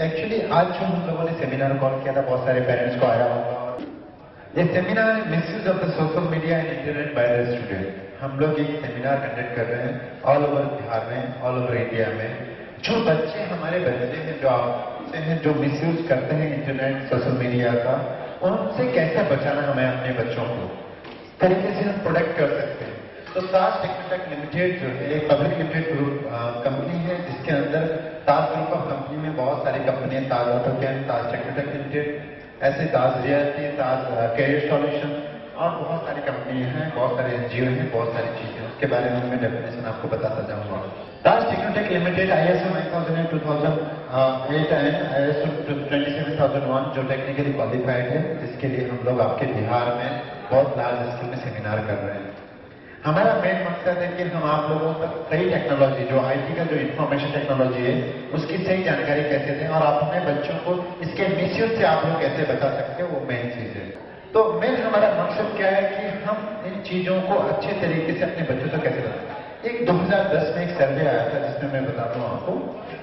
Actually आज जो हम लोगों ने सेमिनार कॉल किया था, बहुत सारे पेरेंट्स को आया होगा। ये seminar misuse of the social media and internet by the student. हम लोग एक सेमिनार कंडक्ट कर रहे हैं ऑल ओवर बिहार में, ऑल ओवर इंडिया में। जो बच्चे हमारे बच्चे हैं, जो आपसे हैं, जो मिसयूज करते हैं इंटरनेट सोशल मीडिया का, उनसे कैसे बचाना हमें अपने बच्चों को, तरीके से हम प्रोटेक्ट कर सकते हैं। तो ताज टेक्नोटेक लिमिटेड जो है एक पब्लिक लिमिटेड ग्रुप कंपनी है, जिसके अंदर ताज ग्रुप ऑफ कंपनी में बहुत सारी कंपनियां, ताज ऑटोकैम, ताज टेक्नोटेक लिमिटेड, ऐसे ताज रियल्टी, ताज कैरियर सॉल्यूशन और बहुत सारी कंपनियां हैं, बहुत सारे एनजीओ हैं, बहुत सारी चीजें। उसके बारे में मैं डेफिनेशन आपको बताता जाऊंगा। Taj Technotech limited ISO 9000 2008 and ISO 27001 जो टेक्निकली क्वालिफाइड है, जिसके लिए हम लोग आपके बिहार में बहुत लार्ज स्केल में सेमिनार कर रहे हैं। हमारा मेन मकसद है कि हम आप लोगों तक सही टेक्नोलॉजी, जो IT का जो इंफॉर्मेशन टेक्नोलॉजी है, उसकी सही जानकारी कैसे दें और आप अपने बच्चों को इसके मिसयूज से आप लोग कैसे बचा सकते हैं, वो मेन चीज है। तो मेन हमारा मकसद क्या है कि हम इन चीजों को अच्छे तरीके से अपने बच्चों तक कैसे बताएं। एक 2010 में एक सर्वे आया था, जिसमें मैं बताता हूँ आपको,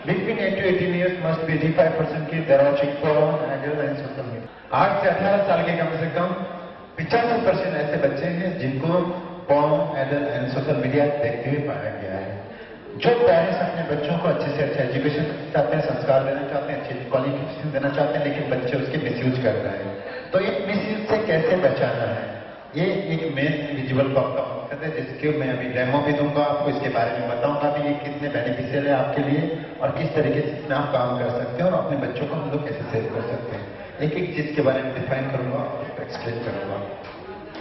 between 8 to 18 years must be 85% की there are chicken adult and social media. 8 से 18 साल के कम से कम 85% ऐसे बच्चे हैं जिनको porn, adult and social media देखते हुए पाया गया है। जो पेरेंट्स अपने बच्चों को अच्छे से अच्छा एजुकेशन चाहते हैं, संस्कार देना चाहते हैं, अच्छी क्वालिफिकेशन देना चाहते हैं, लेकिन बच्चे उसके मिसयूज कर रहे हैं। तो ये मिसयूज से कैसे बचाना है, ये एक मेन विजुअल का मकसद है, जिसके मैं अभी डेमो भी दूंगा आपको, इसके बारे में बताऊंगा भी ये कितने बेनिफिशियल है आपके लिए और किस तरीके से इसमें आप काम कर सकते हैं और अपने बच्चों को हम लोग कैसे सेव कर सकते हैं। एक एक चीज के बारे में डिफाइन करूंगा और एक्सप्लेन करूंगा।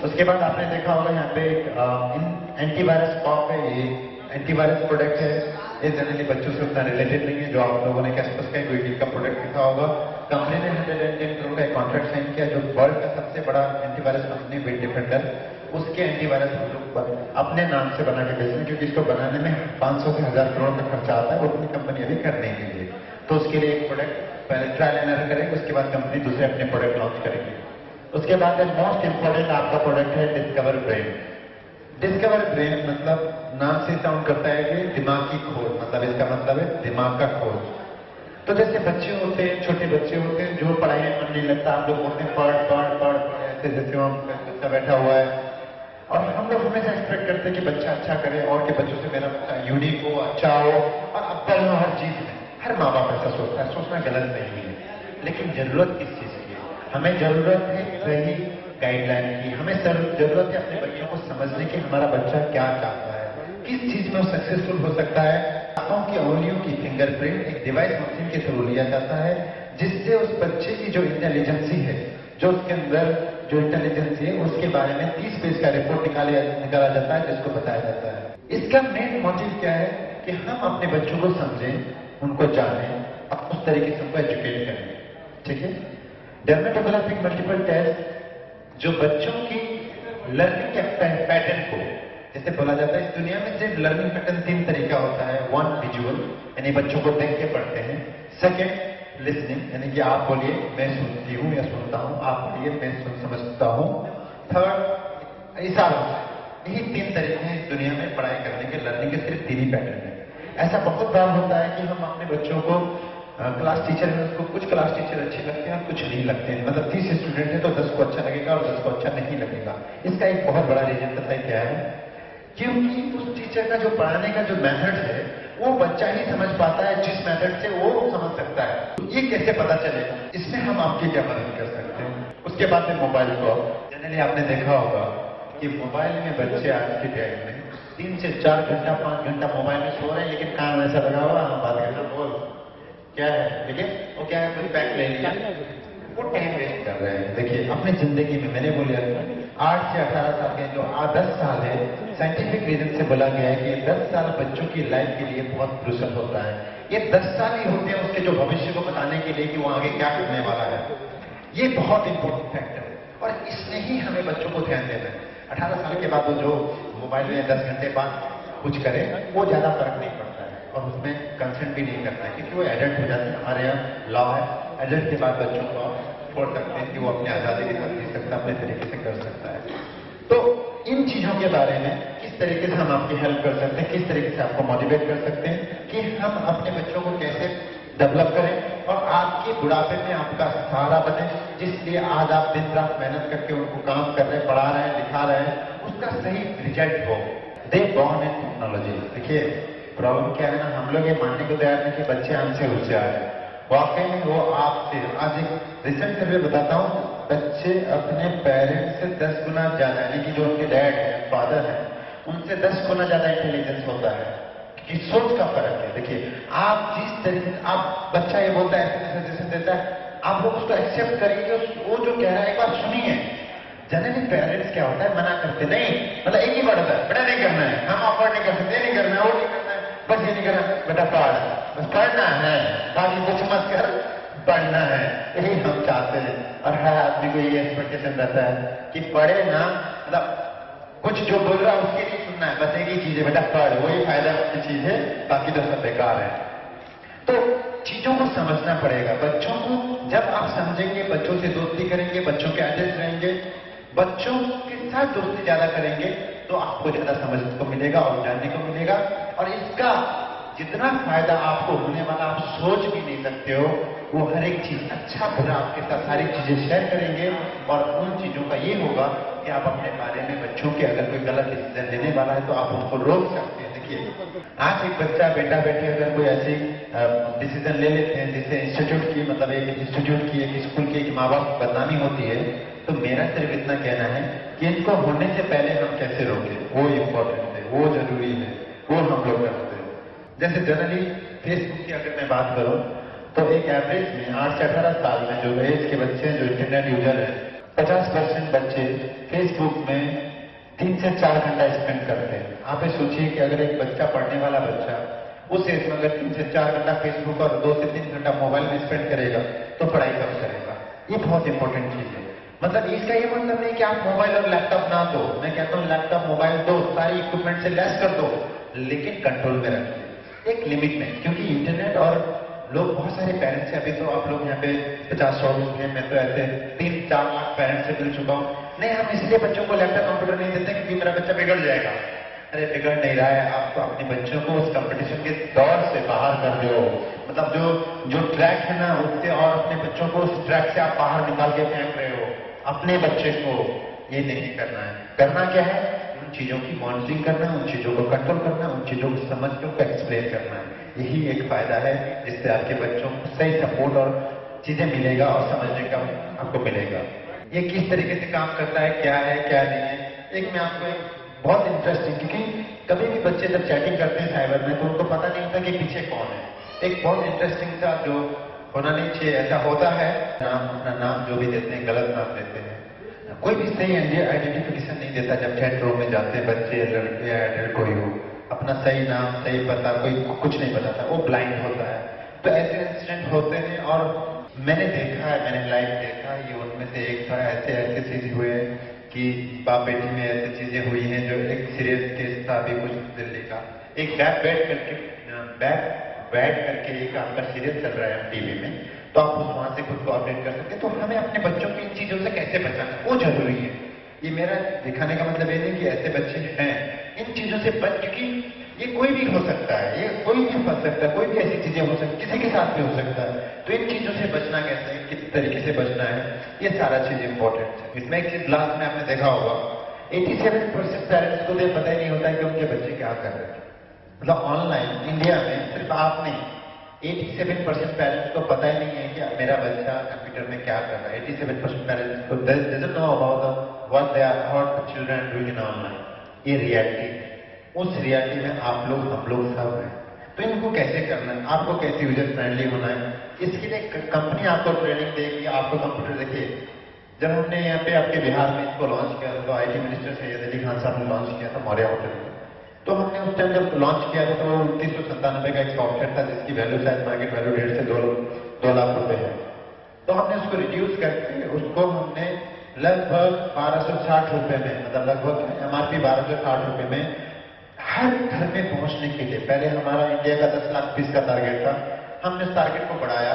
उसके बाद आपने देखा होगा यहाँ पे एक एंटीवायरस पॉप है, ये एंटीवायरस प्रोडक्ट है। ये जनरली बच्चों से उतना रिलेटेड नहीं है। जो आप लोगों ने कैस्पस का वीडियो का प्रोडक्ट देखा होगा, कंपनी ने 110 करोड़ का एक कॉन्ट्रैक्ट साइन किया, जो वर्ल्ड का सबसे बड़ा एंटीवायरस कंपनी विट डिफेंडर, उसके एंटीवायरस हम लोग अपने नाम से बना के बेच रहे हैं, क्योंकि इसको बनाने में 500 से 1000 करोड़ का खर्चा आता है, वो अपनी कंपनी अभी कर नहीं रही है। तो उसके लिए एक प्रोडक्ट पहले ट्रायल एंड एरर करेंगे, उसके बाद कंपनी दूसरे अपने प्रोडक्ट लॉन्च करेगी। उसके बाद मोस्ट इंपोर्टेंट आपका प्रोडक्ट है डिस्कवर ब्रेन। डिस्कवर ब्रेन मतलब नाम से साउंड करता है कि दिमाग की खोज, मतलब इसका मतलब है दिमाग का खोज। तो जैसे बच्चे होते हैं, छोटे बच्चे होते हैं, जो पढ़ाई में मन नहीं लगता, आप लोग बोलते हैं पढ़, ऐसे जैसे हम बच्चा बैठा हुआ है, और हम लोग हमेशा एक्सपेक्ट करते हैं कि बच्चा अच्छा करे और कि बच्चों से मेरा बच्चा यूनिक हो, अच्छा हो और अव्वल हो हर चीज में। हर माँ बाप ऐसा सोचता है, सोचना गलत नहीं है, लेकिन जरूरत किस चीज की है? हमें जरूरत है सही गाइडलाइन की। हमें जरूरत है अपने बच्चों को समझने की हमारा बच्चा क्या चाहता है, किस चीज में वो सक्सेसफुल हो सकता है। हाथों की उंगलियों की फिंगरप्रिंट एक डिवाइस मशीन के थ्रू लिया जाता है, जिससे उस बच्चे की जो इंटेलिजेंसी है, जो उसके अंदर जो इंटेलिजेंसी है, उसके बारे में 30 पेज का रिपोर्ट निकाला जाता है, जिसको बताया जाता है। इसका मेन मोटिव क्या है कि हम अपने बच्चों को समझें, उनको जानें और उस तरीके से उनको एजुकेट करें। ठीक है। डेमोग्राफिक मल्टीपल टेस्ट जो बच्चों की लर्निंग के पैटर्न को, जैसे बोला जाता है इस दुनिया में सिर्फ लर्निंग पैटर्न 3 तरीका होता है। 1 विजुअल, यानी बच्चों को देख के पढ़ते हैं। 2 लिसनिंग, यानी कि आप बोलिए मैं सुनती हूँ या सुनता हूँ, आप बोलिए मैं समझता हूँ। 3 इशारों से। यही 3 तरीके हैं इस दुनिया में पढ़ाई करने के, लर्निंग के सिर्फ 3 ही पैटर्न है। ऐसा बहुत बार होता है कि हम अपने बच्चों को क्लास टीचर है, उसको कुछ क्लास टीचर अच्छे लगते हैं, कुछ नहीं लगते हैं। मतलब 30 स्टूडेंट है तो 10 को अच्छा लगेगा और 10 को अच्छा नहीं लगेगा। इसका एक बहुत बड़ा रीजन पता है क्या है? क्योंकि उस टीचर का जो पढ़ाने का जो मेथड है, वो बच्चा ही समझ पाता है जिस मेथड से वो समझ सकता है। तो ये कैसे पता चलेगा? इसमें हम आपकी क्या मदद कर सकते हैं? उसके बाद में मोबाइल को, जनरली आपने देखा होगा कि मोबाइल में बच्चे आज के टाइम में 3 से 4 घंटा 5 घंटा मोबाइल में सो रहे हैं, लेकिन कान ऐसा लगा हुआ, हम बात करना बोल क्या है, देखिए वो क्या है, कोई पैक ले लिया, वो टाइम वेस्ट कर रहे हैं। देखिए अपनी जिंदगी में मैंने बोलिया 8 से 18 साल के जो 10 साल है, साइंटिफिक रीजन से बोला गया है कि 10 साल बच्चों की लाइफ के लिए बहुत क्रूशियल होता है। ये 10 साल ही होते हैं उसके जो भविष्य को बताने के लिए कि वो आगे क्या करने वाला है। ये बहुत इंपॉर्टेंट फैक्टर है और इसमें ही हमें बच्चों को ध्यान देना है। 18 साल के बाद वो जो मोबाइल में 10 घंटे बाद कुछ करे, वो ज्यादा फर्क नहीं पड़ता है और उसमें कंसेंट भी नहीं करता है, क्योंकि वो एडल्ट हो जाते हैं। हमारे यहाँ लॉ है, एडल्ट के बाद बच्चों को छोड़ सकते हैं कि वो अपनी आजादी के साथ जी सकता है, अपने तरीके से कर सकता है। तो इन चीजों के बारे में किस तरीके से हम आपकी हेल्प कर सकते हैं, किस तरीके से आपको मोटिवेट कर सकते हैं कि हम अपने बच्चों को कैसे डेवलप करें और आप आपके बुढ़ापे में आपका सहारा बने, जिसलिए आज आप दिन रात मेहनत करके उनको काम कर रहे हैं, पढ़ा रहे हैं, लिखा रहे हैं, उसका सही रिजल्ट हो। दे बॉर्न इन टेक्नोलॉजी। देखिए प्रॉब्लम क्या है ना, हम लोग ये मानने को तैयार नहीं कि बच्चे हमसे होशियार हैं। वाकई में वो आपसे, आज एक रिसेंट सर्वे बताता हूँ, बच्चे अपने पेरेंट्स से 10 गुना ज्यादा, यानी कि जो उनके डैड है, फादर है, उनसे 10 गुना ज्यादा इंटेलिजेंस होता है, कि सोच का फर्क है। देखिए आप जिस तरीके से, आप बच्चा ये बोलता है, ऐसे सजेशन देता है, आप लोग उसको एक्सेप्ट करेंगे, वो जो कह रहा है एक बार सुनिए। जनरली पेरेंट्स क्या होता है, मना करते नहीं, मतलब एक ही वर्ड होता है, बड़ा नहीं करना है, हम अफोर्ड नहीं कर सकते, नहीं करना है, वो नहीं करना है, बस ये नहीं करना, बेटा पढ़, बस पढ़ना है, बाकी कुछ मत कर, पढ़ना है, यही हम चाहते हैं। और हर आदमी को ये एक्सपेक्टेशन रहता है कि पढ़े ना, मतलब कुछ जो बोल रहा है उसके लिए सुनना है, बस एक ही चीज है, बेटा पढ़, वही फायदा की चीज है, बाकी तो सब बेकार है। तो चीजों को समझना पड़ेगा। बच्चों को जब आप समझेंगे, बच्चों से दोस्ती करेंगे, बच्चों के एडजस्ट रहेंगे, बच्चों के साथ दोस्ती ज्यादा करेंगे, तो आपको ज्यादा समझने को मिलेगा और जानने को मिलेगा। और इसका जितना फायदा आपको होने वाला आप सोच भी नहीं सकते हो, वो हर एक चीज अच्छा बुरा आपके साथ सारी चीजें शेयर करेंगे। और उन चीजों का ये होगा कि आप अपने बारे में बच्चों के अगर कोई गलत डिसीजन लेने वाला है तो आप उनको रोक सकते हैं। देखिए आज एक बच्चा, बेटा बेटी अगर कोई ऐसी डिसीजन ले लेते हैं जिससे इंस्टीट्यूट की, मतलब एक इंस्टीट्यूट की, एक स्कूल की, एक माँ बाप की बदनामी होती है, तो मेरा सिर्फ इतना कहना है कि इनको होने से पहले हम कैसे रोकें, वो इम्पोर्टेंट है, वो जरूरी है, वो हम लोग करते हैं। जैसे जनरली फेसबुक की अगर मैं बात करूं तो एक एवरेज में 8 से 18 साल में जो एज के बच्चे हैं, जो इंटरनेट यूजर है, 50% बच्चे फेसबुक में 3 से 4 घंटा स्पेंड करते हैं। आप ये सोचिए कि अगर एक बच्चा, पढ़ने वाला बच्चा, उस एज में अगर 3 से 4 घंटा फेसबुक और 2 से 3 घंटा मोबाइल में स्पेंड करेगा तो पढ़ाई कब करेगा? ये बहुत इंपॉर्टेंट चीज है। मतलब इसका ये मतलब नहीं कि आप मोबाइल और लैपटॉप ना दो, मैं कहता हूँ लैपटॉप मोबाइल दो, सारी इक्विपमेंट से लेस कर दो, लेकिन कंट्रोल में रखिए, एक लिमिट में। क्योंकि इंटरनेट और लोग, बहुत सारे पेरेंट्स हैं, अभी तो आप लोग यहाँ पे 50-100 लोग हैं, मैं तो ऐसे 3-4 लाख पेरेंट्स से मिल चुका हूँ। नहीं, हम इसलिए बच्चों को लैपटॉप कंप्यूटर नहीं देते क्योंकि मेरा बच्चा बिगड़ जाएगा। अरे बिगड़ नहीं रहा है, आप तो अपने बच्चों को उस कंपटीशन के दौर से बाहर कर रहे हो। मतलब जो ट्रैक है ना, उससे, और अपने बच्चों को उस ट्रैक से आप बाहर निकाल के फेंक रहे हो। अपने बच्चे को ये नहीं करना है। करना क्या है? उन चीजों की मॉनिटरिंग करना, उन चीजों को कंट्रोल करना, उन चीजों को समझ के उनको एक्सप्लेन करना है। यही एक फायदा है जिससे आपके बच्चों को सही सपोर्ट और चीजें मिलेगा और समझने का आपको मिलेगा। ये किस तरीके से काम करता है, क्या है क्या नहीं है, एक मैं आपको एक बहुत इंटरेस्टिंग, क्योंकि कभी भी बच्चे जब चैटिंग करते हैं साइबर में तो उनको पता नहीं होता कि पीछे कौन है। एक बहुत इंटरेस्टिंग सा जो होना नहीं चाहिए, ऐसा होता है, नाम, अपना नाम जो भी देते हैं गलत नाम देते हैं, कोई भी सही आइडेंटिफिकेशन नहीं देता। जब चैट रूम में जाते हैं बच्चे, लड़के या एडल्ट कोई हो, अपना सही नाम, सही पता कोई कुछ नहीं बताता, वो ब्लाइंड होता है। तो ऐसे इंसिडेंट होते हैं और मैंने देखा है, मैंने लाइव देखा, ये उनमें से एक था। ऐसे चीज हुए कि बाप बेटी में ऐसी चीजें हुई हैं। जो एक सीरियस केस था अभी कुछ दिल्ली का, एक बैठ करके एक आपका सीरियल चल रहा है टीवी में, तो आप उस वहां से खुद को अपडेट कर सकते हैं। तो हमें अपने बच्चों को इन चीजों से कैसे बचाना, वो जरूरी है। ये मेरा दिखाने का मतलब ये नहीं कि ऐसे बच्चे हैं, इन चीजों से बच, क्योंकि ये कोई भी हो सकता है, ये कोई भी फंस सकता है, कोई भी ऐसी चीजें हो सकती, किसी के साथ भी हो सकता है। तो इन चीजों से बचना कैसे है, किस तरीके से बचना है, ये सारा चीज इंपॉर्टेंट है। इसमें एक चीज लास्ट में आपने देखा होगा, 87% पेरेंट्स को पता ही नहीं होता है कि उनके बच्चे क्या कर रहे हैं। मतलब ऑनलाइन इंडिया में सिर्फ आप नहीं, 87% पेरेंट्स को पता ही नहीं है कि मेरा बच्चा कंप्यूटर में क्या कर रहा है। 87% पेरेंट्स को doesn't know about what they are, what the children are doing in online। ये रियलिटी है। उस रियलिटी में आप लोग, हम लोग सब हैं। तो इनको कैसे करना है, आपको कैसे यूजर फ्रेंडली होना है, इसके लिए कंपनी आपको ट्रेनिंग देगी। आपको कंप्यूटर, देखिए जब हमने यहाँ पे आपके बिहार में इसको लॉन्च किया तो IT मिनिस्टर सैयद अली खान साहब ने लॉन्च किया था मौर्या होटल में। तो हमने उस टाइम जब लॉन्च किया था तो 2997 का एक सॉफ्टवेयर था जिसकी वैल्यू शायद मार्केट वैल्यू 1.5 से 2 लाख रुपए है। तो हमने उसको रिड्यूस करके उसको हमने लगभग 1260 रुपए में, मतलब लगभग MRP 1260 रुपए में हर घर में पहुंचने के लिए, पहले हमारा इंडिया का 10 लाख पीस का टारगेट था, हमने उस टारगेट को बढ़ाया,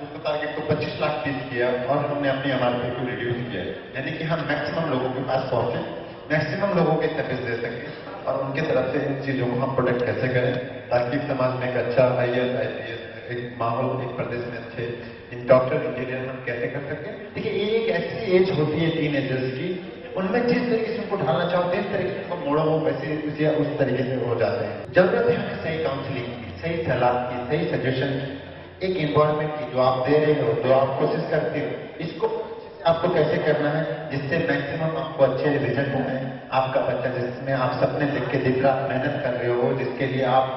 उसको टारगेट को 25 लाख पीस किया और हमने अपनी MRP को रिड्यूस किया। यानी कि हम मैक्सिमम लोगों के पास पहुंचे, मैक्सिमम लोगों के सर्विस दे सके। और उनके तरफ से इन चीजों को हम प्रोटेक्ट कैसे करें ताकि समाज में एक अच्छा IAS IPS एक माहौल एक प्रदेश में अच्छे इन डॉक्टर इंजीनियर हम कैसे कर सकते हैं। देखिए ये एक ऐसी एज होती है टीनेजर्स की, उनमें जिस तरीके से उनको ढालना चाहो जिस तरीके से उनको मोड़ो वो वैसे उस तरीके से हो जाते हैं। जरूरत है हमें सही काउंसलिंग की, सही सलाह की, सही सजेशन, एक इन्वायरमेंट की जो आप दे रहे हो, जो आप कोशिश करते हो, इसको आपको कैसे करना है जिससे मैक्सिमम आपको अच्छे रिजल्ट हों। आपका बच्चा जिसमें आप सपने देख के दिन रात मेहनत कर रहे हो, जिसके लिए आप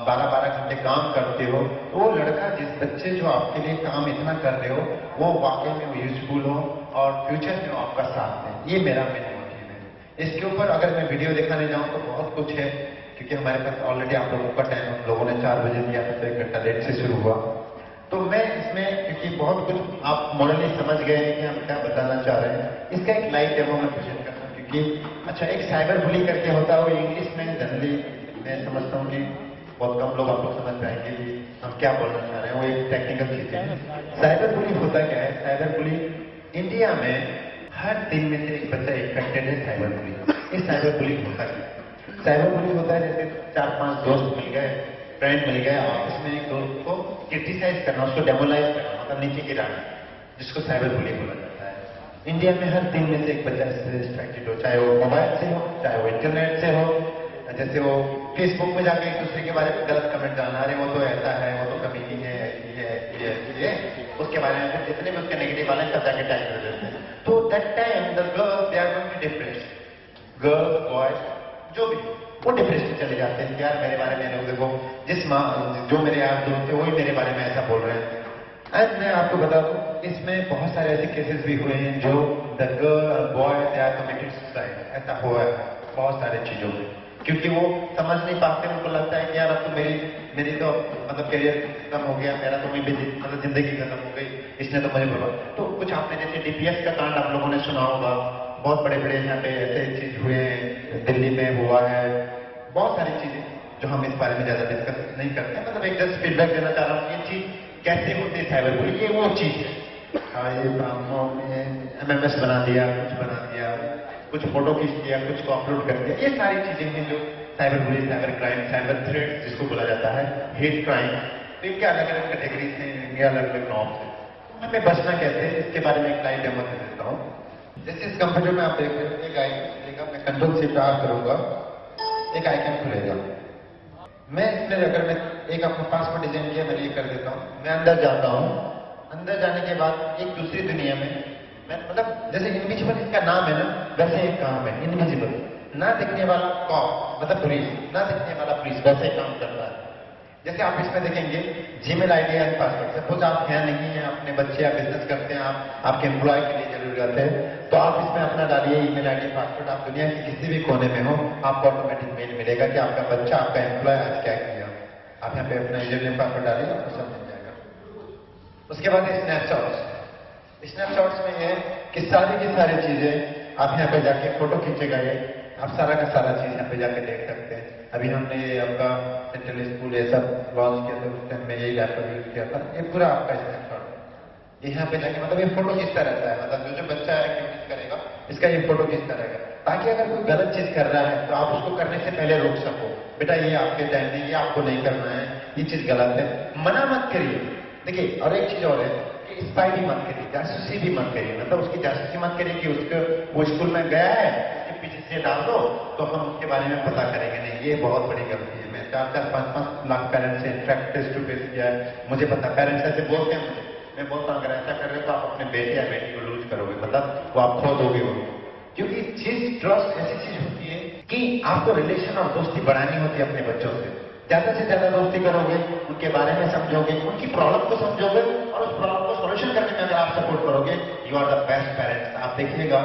12-12 घंटे काम करते हो, तो वो लड़का जिस बच्चे जो आपके लिए काम इतना कर रहे हो वो वाकई में यूजफुल हो और फ्यूचर में आपका साथ दे। ये मेरा मेन मोटिव है। इसके ऊपर अगर मैं वीडियो दिखाने जाऊं तो बहुत कुछ है, क्योंकि हमारे पास ऑलरेडी आप लोगों का टाइम हम लोगों ने 4 बजे दिया था तो 1 घंटा लेट से शुरू हुआ। तो मैं इसमें क्योंकि बहुत कुछ आप मॉडली समझ गए कि हम क्या बताना चाह रहे हैं, इसका एक लाइव डेमो मैं प्रेजेंट करता हूँ। क्योंकि अच्छा एक साइबर बुली करके होता है, वो इंग्लिश में जनरली मैं समझता हूँ कि बहुत कम लोग आप लोग समझ पाएंगे कि हम क्या बोलना चाह रहे हैं। वो एक टेक्निकल चीज है। साइबर बुली होता क्या है? साइबर बुली इंडिया में हर 3 में से एक बच्चा इन्फेक्टेड है साइबर बुली। इस साइबर बुली होता है, साइबर बुली होता है जैसे 4-5 दोस्त मिल गए, फ्रेंड मिल गए, आपस में एक दोस्त को क्रिटिसाइज करना, उसको डेमोलाइज करना, मतलब नीचे गिराना, जिसको साइबर बुली बोला जाता है। इंडिया में हर 3 में से एक बच्चा इससे डिस्ट्रैक्टेड हो, चाहे वो मोबाइल से हो, चाहे वो इंटरनेट से हो। जैसे वो फेसबुक में जाके एक दूसरे के बारे में गलत कमेंट डालना, अरे वो तो ऐसा है, वो तो कमीनी है, ऐसी है, ऐसी है, उसके बारे में फिर जितने भी उसके नेगेटिव वाले सब जाके टैग कर देते हैं। तो that time the girls they are going to depress, girls boys जो भी वो डिप्रेशन में चले जाते हैं। यार मेरे बारे में लोग देखो, जो मेरे यार दोस्त थे वही मेरे बारे में ऐसा बोल रहे हैं। एंड मैं आपको बता दूं, इसमें बहुत सारे ऐसे केसेस भी हुए हैं जो the girl boy they are committed suicide, ऐसा हुआ है बहुत सारे चीजों में, क्योंकि वो समझ नहीं पाते। उनको लगता है कि यार अब तो मेरी तो मतलब करियर खत्म हो गया, मेरा तो मतलब जिंदगी खत्म हो गई, इसने तो मुझे बोला। तो कुछ आपने जैसे DPS का कांड आप लोगों ने सुना होगा, बहुत बड़े बड़े यहाँ पे ऐसे चीज हुए हैं, दिल्ली में हुआ है, बहुत सारी चीजें जो हम इस बारे में ज्यादा डिस्कस नहीं करते। मतलब एक जस्ट फीडबैक देना चाह रहा हूँ, ये चीज कैसे होती है साइबर बुली, ये वो चीज है। ये MMS बना दिया, कुछ बना दिया, कुछ फोटो खींच दिया, कुछ को अपलोड कर दिया, ये सारी चीजें हैं जो cyber bully, cyber crime, cyber threat जिसको बोला जाता है, हेट क्राइम। तो इनके अलग अलग कैटेगरीज हैं, इनके अलग अलग नॉर्म्स हैं। हमें बचना कैसे है, इसके बारे में एक लाइव डेमो दे देता हूँ। जैसे इस कंप्यूटर में आप देख रहे हो, एक आइकन खुलेगा, मैं कंट्रोल शिफ्ट R करूंगा, एक आइकन खुलेगा। मैं इसमें अगर मैं एक अपना पासवर्ड डिजाइन किया, मैं ये कर देता हूँ, मैं अंदर जाता हूँ। अंदर जाने के बाद एक दूसरी दुनिया में मैं, मतलब जैसे इनविजिबल इसका नाम है ना, वैसे एक काम है इनविजिबल, ना दिखने वाला कॉप मतलब पुलिस, ना दिखने वाला पुलिस, वैसे काम करता है। जैसे आप इसमें देखेंगे Gmail ID and password, suppose आप हैं नहीं है, अपने बच्चे या बिजनेस करते हैं, आपके एम्प्लॉय के लिए जरूरत है, तो आप इसमें अपना डालिए ईमेल आईडी पासवर्ड। आप दुनिया के किसी भी कोने में हो, आपको ऑटोमेटिक मेल मिलेगा कि आपका बच्चा, आपका एम्प्लॉय आज क्या किया। आप यहाँ पे अपना यूजरनेम पासवर्ड डालिए, आपको सब मिल जाएगा। उसके बाद स्नैपशॉट्स। स्नैपशॉट्स में ये कि सारी की सारी चीजें आप यहाँ पे जाके फोटो खींचेगा, ये आप सारा का सारा चीज यहाँ पे जाके देख सकते हैं। अभी हमने ये आपका सेंट्रल स्कूल ये सब लॉन्च किया था, उस टाइम में यही लैपटॉप यूज किया था। ये पूरा आपका स्नैपशॉट यहाँ पे जाके, मतलब ये फोटो खींचता रहता है, मतलब जो बच्चा एक्टिविटीज करेगा इसका ये फोटो खींचता रहेगा, ताकि अगर कोई गलत चीज कर रहा है तो आप उसको करने से पहले रोक सको। बेटा ये आपके टाइम में ये आपको नहीं करना है, ये चीज गलत है, मना मत करिए। देखिए और एक चीज और है कि स्पाई भी मत करिए, जासूसी भी मत करिए, मतलब उसकी जासूसी मत करिए कि उसको वो स्कूल में गया है, उसके पीछे से डाल दो तो हम उसके बारे में पता करेंगे। नहीं, ये बहुत बड़ी गलती है। मैं 4-5 लाख पेरेंट्स से इनफैक्ट फेस टू फेस किया है, मुझे पता। पेरेंट्स ऐसे बोलते हैं मुझे, मैं बोलता हूँ अगर ऐसा कर रहे हो तो आप अपने बेटे या बेटी को लूज करोगे, मतलब वो आप खो दोगे वो। क्योंकि चीज ट्रस्ट ऐसी चीज होती है कि आपको रिलेशन और दोस्ती बढ़ानी होती है अपने बच्चों से। ज्यादा से ज्यादा दोस्ती करोगे, उनके बारे में समझोगे, उनकी प्रॉब्लम को समझोगे और उस प्रॉब्लम को सॉल्यूशन करने में अगर आप सपोर्ट करोगे, you are the best parents. आप देखिएगा,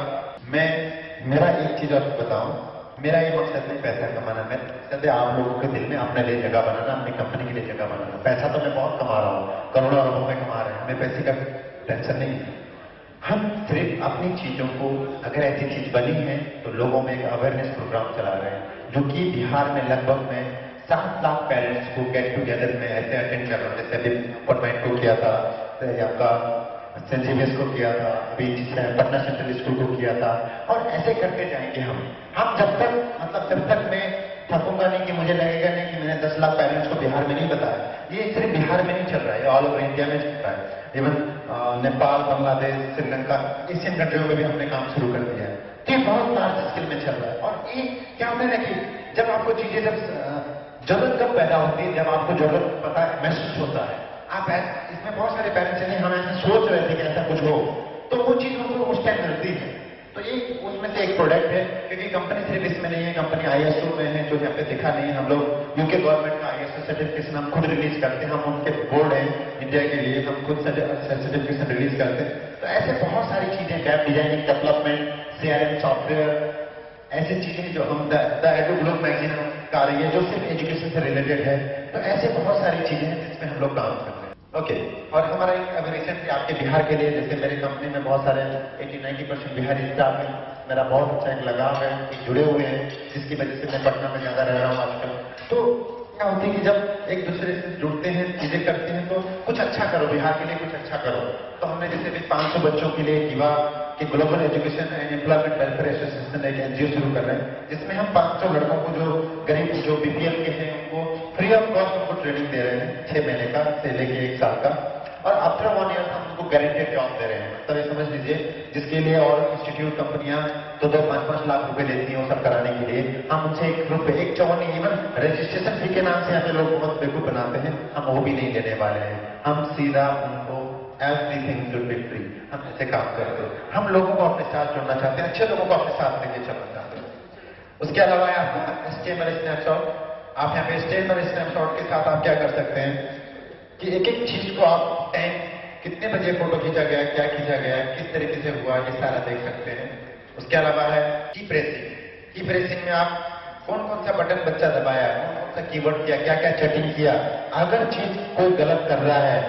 मेरा एक चीज आपको बताऊं, मेरा ये मकसद नहीं पैसा कमाना, मैं मकसद है आप लोगों के दिल में अपने लिए जगह बनाना, अपनी कंपनी के लिए जगह बनाना। पैसा तो मैं बहुत कमा रहा हूँ, करोड़ों अरबों में कमा रहे हैं, हमें पैसे का टेंशन नहीं है। हम सिर्फ अपनी चीजों को, अगर ऐसी चीज बनी है तो लोगों में एक अवेयरनेस प्रोग्राम चला रहे हैं, जो कि बिहार में लगभग में 7 लाख पेरेंट्स को गेट टुगेदर में ऐसे अटेंड कर रहा हूँ। जैसे अभी अपॉइंटमेंट को किया था, आपका सेंट जेवियर्स को किया था, अभी पटना सेंट्रल स्कूल को किया था, और ऐसे करते जाएंगे हम जब तक, मतलब जब तक मैं बिहार में नहीं बताया। ये सिर्फ बिहार में नहीं चल रहा है, ऑल ओवर इंडिया में चल रहा है। इवन नेपाल, बांग्लादेश, श्रीलंका, एशियन कंट्रियों में भी हमने काम शुरू कर दिया है। तो ये बहुत लार्ज स्केल में चल रहा है। और ये क्या होता है ना कि जब आपको चीजें जरूरत कब पैदा होती है, जब आपको जरूरत पता है, महसूस होता है। आप इसमें बहुत सारे पेरेंट्स हैं, हम ऐसे सोच रहे थे कि ऐसा कुछ हो, तो वो चीज उनको उस टाइम मिलती है। तो ये उसमें से एक प्रोडक्ट है, क्योंकि कंपनी सिर्फ इसमें नहीं है, कंपनी ISO में है, जो यहाँ पे दिखा नहीं है। हम लोग यूके गवर्नमेंट का ISO सर्टिफिकेशन हम खुद रिलीज करते हैं, हम उनके बोर्ड है इंडिया के लिए, हम खुद सर्टिफिकेशन रिलीज करते हैं। तो ऐसे बहुत सारी चीजें, web designing, development, CRM software, ऐसी चीजें जो हम द एडु ग्लोब मैगजीन का रही है, जो सिर्फ एजुकेशन से रिलेटेड है। तो ऐसे बहुत सारी चीजें हैं जिसमें हम लोग काम करते हैं। ओके, और हमारा एक अभी रिसेंटली आपके बिहार के लिए, जैसे मेरे कंपनी में बहुत सारे 80-90% बिहारी स्टाफ है, मेरा बहुत अच्छा एक लगाव है, जुड़े हुए हैं, जिसकी वजह से मैं पटना में ज्यादा रह रहा हूँ आजकल। तो क्या होती है कि जब एक दूसरे से जुड़ते हैं, चीजें करते हैं, तो कुछ अच्छा करो, बिहार के लिए कुछ अच्छा करो। तो हमने जैसे भी 500 बच्चों के लिए युवा कि global education and employment welfare association एक NGO शुरू कर रहे हैं, जिसमें हम 500 लड़कों को, जो गरीब, जो BPL के हैं, उनको फ्री ऑफ कॉस्ट उनको ट्रेनिंग दे रहे हैं, 6 महीने का से लेके 1 साल का। और आफ्टर 1 ईयर हम उनको गारंटेड जॉब दे रहे हैं। मतलब ये समझ लीजिए, जिसके लिए और इंस्टीट्यूट कंपनियां 2-5 लाख रुपए लेती हैं वो सब कराने के लिए, हम उनसे एक ग्रुप पे 1 54 इवन रजिस्ट्रेशन फी के नाम से यहाँ पे लोग बहुत बेवकूफ बनाते हैं, हम वो भी नहीं लेने वाले हैं। हम सीधा उनको एवरीथिंग शुड बी फ्री, हम ऐसे काम करते हैं। हम लोगों को अपने साथ जोड़ना चाहते हैं, अच्छे लोगों को अपने साथ लेके चलना चाहते हैं। उसके अलावा आपको HTML स्नैपशॉट, आप यहाँ पे HTML स्नैपशॉट के साथ आप क्या कर सकते हैं कि एक एक चीज को आप टाइम, कितने बजे फोटो खींचा गया, क्या खींचा गया, किस तरीके से हुआ, ये सारा देख सकते हैं। उसके अलावा है की प्रेसिंग। की प्रेसिंग में आप कौन कौन सा बटन बच्चा दबाया, कौन कौन सा कीवर्ड किया, क्या क्या चैटिंग किया। अगर चीज कोई गलत कर रहा है,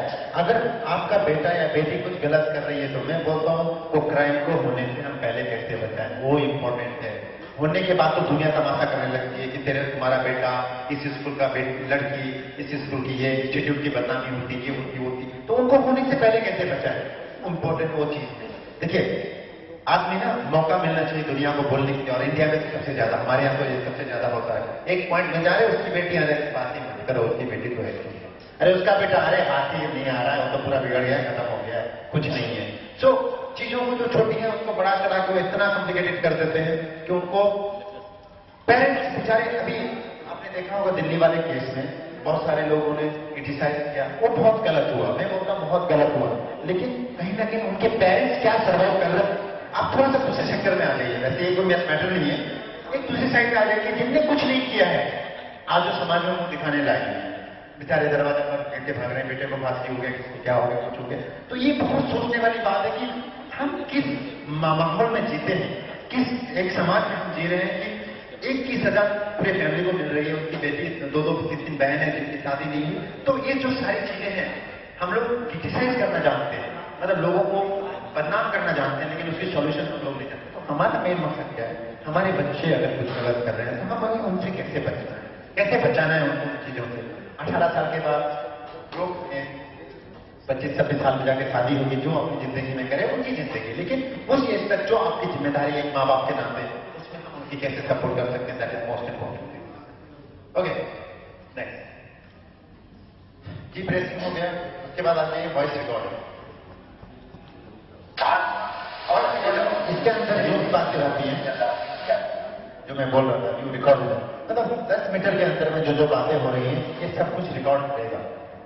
अगर आपका बेटा या बेटी कुछ गलत कर रही है, तो मैं बोलता हूँ वो क्राइम को होने से हम पहले कैसे बचाएं, वो इम्पोर्टेंट है। होने के बाद तो दुनिया तमाशा करने लगती है कि तुम्हारा बेटा, इस स्कूल का लड़की, इस स्कूल की, ये इंस्टीट्यूट की बदनामी होती, ये होती। तो उनको होने से पहले कैसे बचाएं, इम्पोर्टेंट वो चीज है। देखिए, आदमी ना मौका मिलना चाहिए दुनिया को बोलने के लिए, और इंडिया में सबसे ज्यादा, हमारे यहाँ तो ये सबसे ज्यादा होता है। एक पॉइंट में जा रहे, उसकी बेटी आ रही, बात ही मत करो, उसकी बेटी तो है, अरे उसका बेटा, अरे हाथ ही नहीं आ रहा है, वो तो पूरा बिगड़ गया, खत्म हो गया है, कुछ नहीं है। सो चीजों को जो छोटी है उसको बड़ा चला के इतना कॉम्प्लिकेटेड कर देते हैं कि उनको पेरेंट्स बेचारे, अभी आपने देखा होगा दिल्ली वाले केस में बहुत सारे लोगों ने क्रिटिसाइज किया, वो बहुत गलत हुआ, मैं बोलता हूँ बहुत गलत हुआ, लेकिन कहीं ना कहीं उनके पेरेंट्स क्या सर्वाइव कर रहे हैं। आप थोड़ा सा दूसरे सेक्टर में आ जाइए, वैसे ये कोई मैटर नहीं है, एक दूसरे साइड में आ जाइए, जिनने कुछ नहीं किया है, आज जो समाज में मुंह दिखाने लायक है, बेचारे दरवाजे पर बेटे भाग रहे हैं, बेटे को फांसी हो गया, किसको क्या हो गया, कुछ हो गया। तो ये बहुत सोचने वाली बात है कि हम किस माहौल में जीते हैं, किस एक समाज में हम जी रहे हैं कि एक की सजा पूरे फैमिली को मिल रही है, उनकी बेटी 2-2 3-3 बहन है जिनकी शादी नहीं हुई। तो ये जो सारी चीजें हैं, हम लोग क्रिटिसाइज करना जानते हैं, मतलब लोगों को बदनाम करना जानते हैं, लेकिन उसकी सॉल्यूशन हम लोग नहीं जानते। तो हमारा मेन मकसद क्या है, हमारे बच्चे अगर कुछ गलत कर रहे हैं तो हमें उनसे कैसे बचना है, कैसे बचाना है उनको चीजों से। 18 साल के बाद लोग 25-26 साल में जाके शादी होगी, जो अपनी जिंदगी में करे उनकी जिंदगी, लेकिन उस एज तक जो आपकी जिम्मेदारी है एक माँ बाप के नाम पे, उसमें हम उनकी कैसे सपोर्ट कर सकते हैं, that is most important. Okay, next की प्रेसिंग हो गया। उसके बाद आते हैं वॉइस रिकॉर्डिंग, और इसके अंदर जो भी बातें होती हैं, जो मैं बोल रहा था, यू रिकॉर्ड, मतलब 10 मीटर के अंदर में जो जो बातें हो रही हैं, ये सब कुछ रिकॉर्ड करेगा।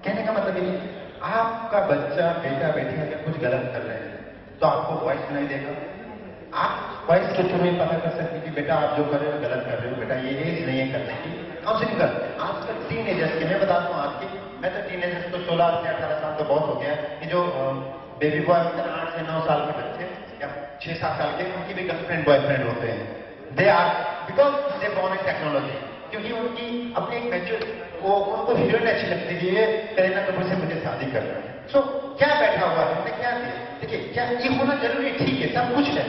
कहने का मतलब ये, आपका बच्चा, बेटा बेटी अगर कुछ गलत कर रहे हैं तो आपको वॉइस सुनाई देगा, आप वॉइस के थ्रू ही पता कर सकते हैं कि बेटा आप जो कर रहे हो गलत कर रहे हो, बेटा ये एज नहीं है करने की, काउंसलिंग कर। आजकल टीनेजर्स की मैं बताता हूँ, आपकी मैं तो टीनेजर्स को 16 से 18 साल तो बहुत हो गया, कि जो बेबी बॉय 8 से 9 साल के बच्चे या 6-7 साल के, उनकी भी गर्लफ्रेंड बॉयफ्रेंड होते हैं। They are because they born in technology, क्योंकि उनकी अपनी एक मैच्योर, वो उनको हीरोइन अच्छी लगती है, ये करीना कपूर से मुझे शादी कर रहा है। सो क्या बैठा हुआ है, हमने क्या किया, देखिए क्या ये होना जरूरी है, ठीक है सब कुछ है,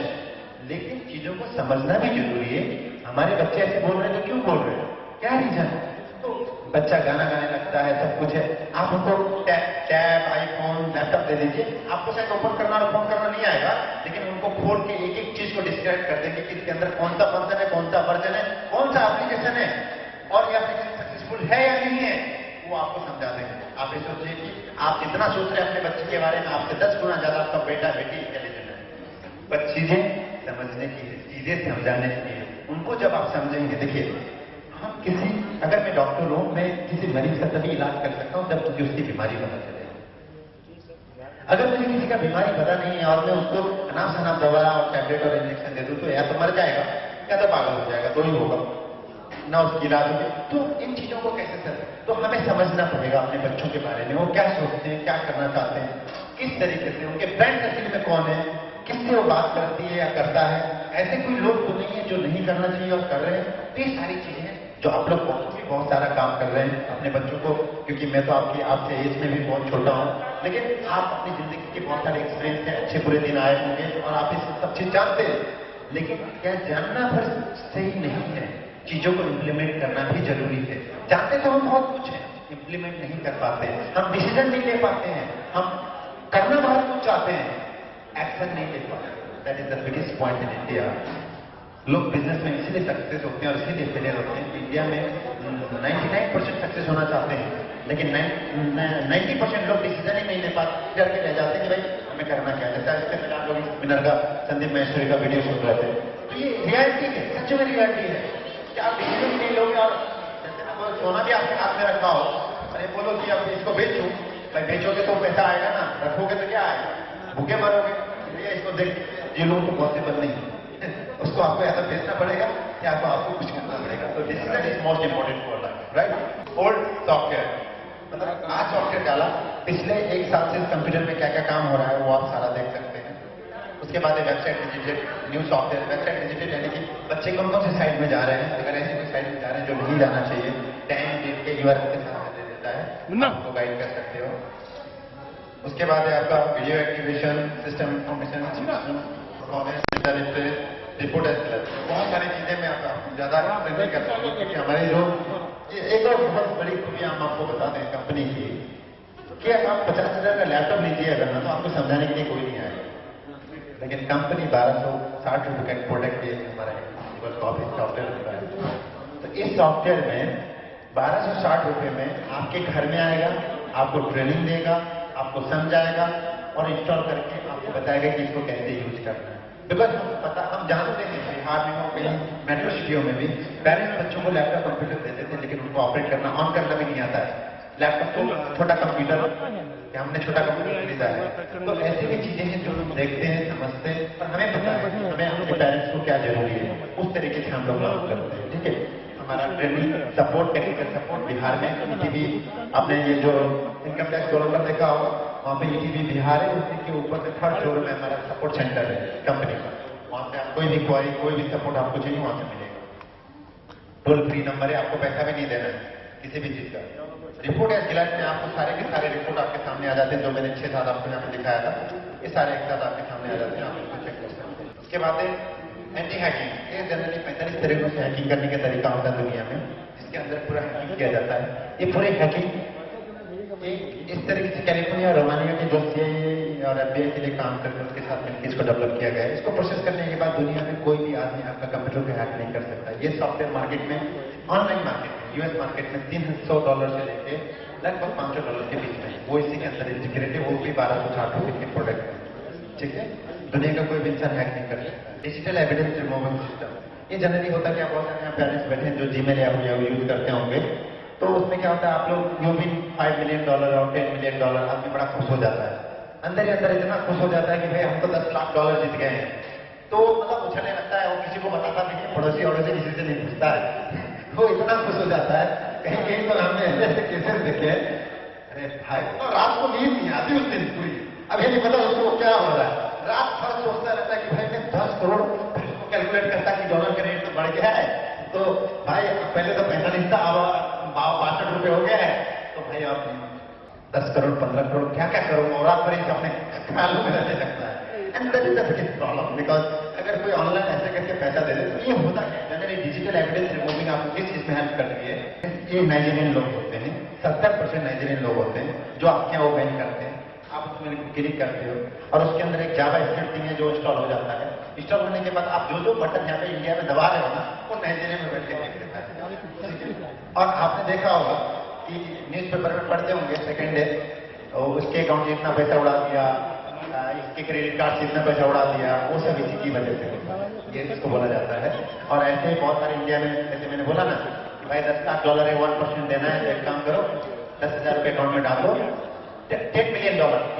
लेकिन चीजों को समझना भी जरूरी है। हमारे बच्चे ऐसे बोल रहे हैं तो क्यों बोल रहे हैं, क्या रीजन है। तो बच्चा गाना गाने लगता है, सब कुछ है, आप उनको टैब, आईफोन, लैपटॉप दे दीजिए, आपको शायद ओपन करना और फोन करना नहीं आएगा, लेकिन उनको खोल के एक एक चीज को डिस्क्राइब कर देंगे कि इसके अंदर कौन सा फंक्शन है, कौन सा वर्जन है, कौन सा एप्लीकेशन है, और ये एप्लीकेशन सक्सेसफुल है या नहीं है, वो आपको समझा देंगे। आप ये सोचिए कि आप जितना सोच रहे हैं अपने बच्चे के बारे में, आपसे 10 गुना ज्यादा आपका बेटा बेटी इंटेलिजेंट है। पर चीजें समझने की है, चीजें समझाने की है। उनको जब आप समझेंगे, देखिए हम किसी, अगर मैं डॉक्टर हूं, मैं किसी मरीज का तभी इलाज कर सकता हूं जब मुझे उसकी बीमारी पता चले। अगर मुझे किसी का बीमारी पता नहीं है और मैं उसको अनाप शनाप दवा और टैबलेट और इंजेक्शन दे दूं, तो या तो मर जाएगा या तो पागल हो जाएगा, तो ही होगा ना, उसकी इलाज होगी। तो इन चीजों को कैसे सर, तो हमें समझना पड़ेगा अपने बच्चों के बारे में, वो क्या सोचते हैं, क्या करना चाहते हैं, किस तरीके से, उनके फ्रेंड सर्किल में कौन है, किससे वो बात करती है या करता है। ऐसे कोई लोग तो नहीं है जो नहीं करना चाहिए और कर रहे हैं। तो ये सारी चीजें जो आप लोग बहुत सारा काम कर रहे हैं अपने बच्चों को, क्योंकि मैं तो आपसे एज में भी बहुत छोटा हूं, लेकिन आप अपनी जिंदगी के बहुत सारे एक्सपीरियंस हैं, अच्छे बुरे दिन आए होंगे और आप ये सब चीज जानते हैं। लेकिन क्या जानना भर सही नहीं है, चीजों को इंप्लीमेंट करना भी जरूरी है। जानते तो हम बहुत कुछ है, इंप्लीमेंट नहीं कर पाते हैं, हम डिसीजन नहीं ले पाते हैं, हम करना बहुत कुछ चाहते हैं, एक्शन नहीं ले पाते। That is the biggest point in India. लोग बिजनेस में इसीलिए सक्सेस होते हैं और इसीलिए फेलियर होते हैं। इंडिया में 99% सक्सेस होना चाहते हैं, लेकिन 90% लोग डिसीजन ही नहीं ले पाते, डर के रह जाते हैं कि भाई हमें करना क्या है। जैसे इससे पहले आप लोग सेमिनार का संदीप महेश्वरी का वीडियो सुन रहे थे, तो ये रियलिटी है, सच में रियलिटी है कि आप डिसीजन नहीं लोगे और सोना भी आपके हाथ में रखा हो, अरे बोलो कि अब इसको बेचूं, भाई बेचोगे तो पैसा आएगा ना, रखोगे तो क्या आएगा, भूखे मरोगे। भैया इसको देख, ये लोगों को पॉसिबल नहीं है, उसको आपको ऐसा बेचना पड़ेगा या आपको कुछ करना पड़ेगा। तो decision is most important for life, right. Old software, मतलब आज सॉफ्टवेयर डाला, पिछले 1 साल से कंप्यूटर में क्या क्या काम हो रहा है वो आप सारा देख सकते हैं। उसके बाद website visited, new software, website visited यानी कि बच्चे कौन कौन से साइट में जा रहे हैं, अगर ऐसी कोई साइट में जा रहे हैं जो नहीं जाना चाहिए, टाइम डेट के URL के साथ दे देता है, आपको गाइड कर सकते हो। उसके बाद है आपका video activation system, information report escalate, बहुत सारी चीजें मैं आपको ज्यादा नहीं कर सकता क्योंकि हमारी जो एक और बहुत बड़ी खूबी हम आपको बता दें कंपनी की, कि आप 50,000 का लैपटॉप लीजिए अगर ना, तो आपको समझाने के लिए कोई नहीं आएगा, लेकिन कंपनी 1260 रुपए का प्रोडक्ट है हमारा सॉफ्टवेयर होता है। तो इस सॉफ्टवेयर में 1260 रुपए में आपके घर में आएगा, आपको ट्रेनिंग देगा, आपको समझाएगा और इंस्टॉल करके आपको बताएगा कि इसको कैसे यूज करना है। बिकॉज हम जानते हैं बिहार में हो, कहीं मेट्रो सिटियों में भी पेरेंट्स बच्चों को लैपटॉप कंप्यूटर दे देते हैं, लेकिन उनको ऑपरेट करना, ऑन करना भी नहीं आता है। लैपटॉप तो छोटा कंप्यूटर, या हमने छोटा कंप्यूटर खरीदा है। तो ऐसी भी चीजें हैं जो हम देखते हैं, समझते हैं, पर हमें पता है हमें अपने पेरेंट्स को क्या जरूरी है, उस तरीके से हम लोग काम करते हैं। ठीक है, हमारा training support, technical support Bihar में ETV, आपने ये जो इनकम टैक्स कोलम देखा हो, वहाँ पे ETV बिहार है, उसी के ऊपर से 3rd फ्लोर में हमारा सपोर्ट सेंटर है कंपनी का। वहाँ पे आप कोई भी क्वारी, कोई भी सपोर्ट आपको चाहिए वहाँ से मिलेगा। टोल फ्री नंबर है, आपको पैसा भी नहीं देना है किसी भी चीज का। रिपोर्ट या गिलास में आपको सारे के सारे रिपोर्ट आपके सामने आ जाते हैं, जो मैंने 6-7 आपको यहाँ पे दिखाया था, ये सारे एक साथ आपके सामने आ जाते हैं, आप इसको चेक कर सकते हैं। उसके बाद एंटी हैकिंग, ये जनरली 45 तरीकों से हैकिंग करने का तरीका होता है दुनिया में, जिसके अंदर पूरा हैकिंग किया जाता है। ये पूरे हैकिंग इस तरीके से कैलिफोर्निया और रोमानिया के जो CIA और FBI के लिए काम करते हैं उसके साथ मिलकर इसको डेवलप किया गया है। इसको प्रोसेस करने के बाद दुनिया में कोई भी आदमी आपका कंप्यूटर को हैक नहीं कर सकता। ये सॉफ्टवेयर मार्केट में, ऑनलाइन मार्केट में, US मार्केट में $300 से लेके लगभग $500 के बीच में, वो इसी के अंदर इंटीग्रेटेड, वो भी 1260 रुपए के प्रोडक्ट है। ठीक है, दुनिया का कोई भी इंसान हैक नहीं कर सकता। डिजिटल एविडेंस रिमूवल सिस्टम, ये जनरली होता है कि बहुत सारे यहाँ पेरेंट्स बैठे हैं जो जीमेल या यूज करते होंगे, तो उसमें क्या होता है, आप लोग यू भी $5 मिलियन और $10 मिलियन, आदमी बड़ा खुश हो जाता है, अंदर ही अंदर इतना खुश हो जाता है कि भाई हम तो $10 लाख जीत गए हैं। तो मतलब उछलने लगता है, वो किसी को बताता नहीं है, पड़ोसी किसी से नहीं पूछता है, वो इतना खुश हो जाता है। कहीं कहीं पर हमने ऐसे केसेस देखे, अरे भाई तो रात को नींद नहीं आती उस दिन पूरी, अब ये नहीं पता उसको क्या हो रहा है, रात भर सोचता रहता है कि भाई मैं 10 करोड़, फिर उसको कैलकुलेट करता कि डॉलर का रेट तो बढ़ गया है, तो भाई पहले तो 45 था, अब 62 रुपए हो गया है, तो भाई आप 10 करोड़ 15 करोड़ क्या क्या करूंगा, और रात भर इसे अपने ख्यालों में रहने लगता है। And that is the biggest problem, because अगर कोई ऑनलाइन ऐसे करके पैसा दे दे तो ये होता क्या है, अगर ये डिजिटल एविडेंस रिमूविंग आपको किस चीज में हेल्प कर रही है, ये नाइजीरियन लोग होते हैं, 70% नाइजीरियन लोग होते हैं जो आपके यहाँ ओपन करते हैं, आप उसमें क्लिक करते हो और उसके अंदर एक जावा स्क्रिप्ट है जो इंस्टॉल हो जाता है। इंस्टॉल होने के बाद आप जो बटन यहाँ पे इंडिया में दबा रहे हो ना, वो नाइजीरिया में बैठ के देख लेता है। और आपने देखा होगा कि न्यूज़पेपर में पढ़ते होंगे सेकेंड डे, उसके अकाउंट से इतना पैसा उड़ा दिया, इसके क्रेडिट कार्ड से इतना पैसा उड़ा दिया, वो सब इसी की वजह से होता है, ये इसको बोला जाता है। और ऐसे ही बहुत सारे इंडिया में, जैसे मैंने बोला ना कि भाई $10 लाख है, 1% देना है, तो एक काम करो, 10,000 रुपये अकाउंट में डाल दो, $10 मिलियन,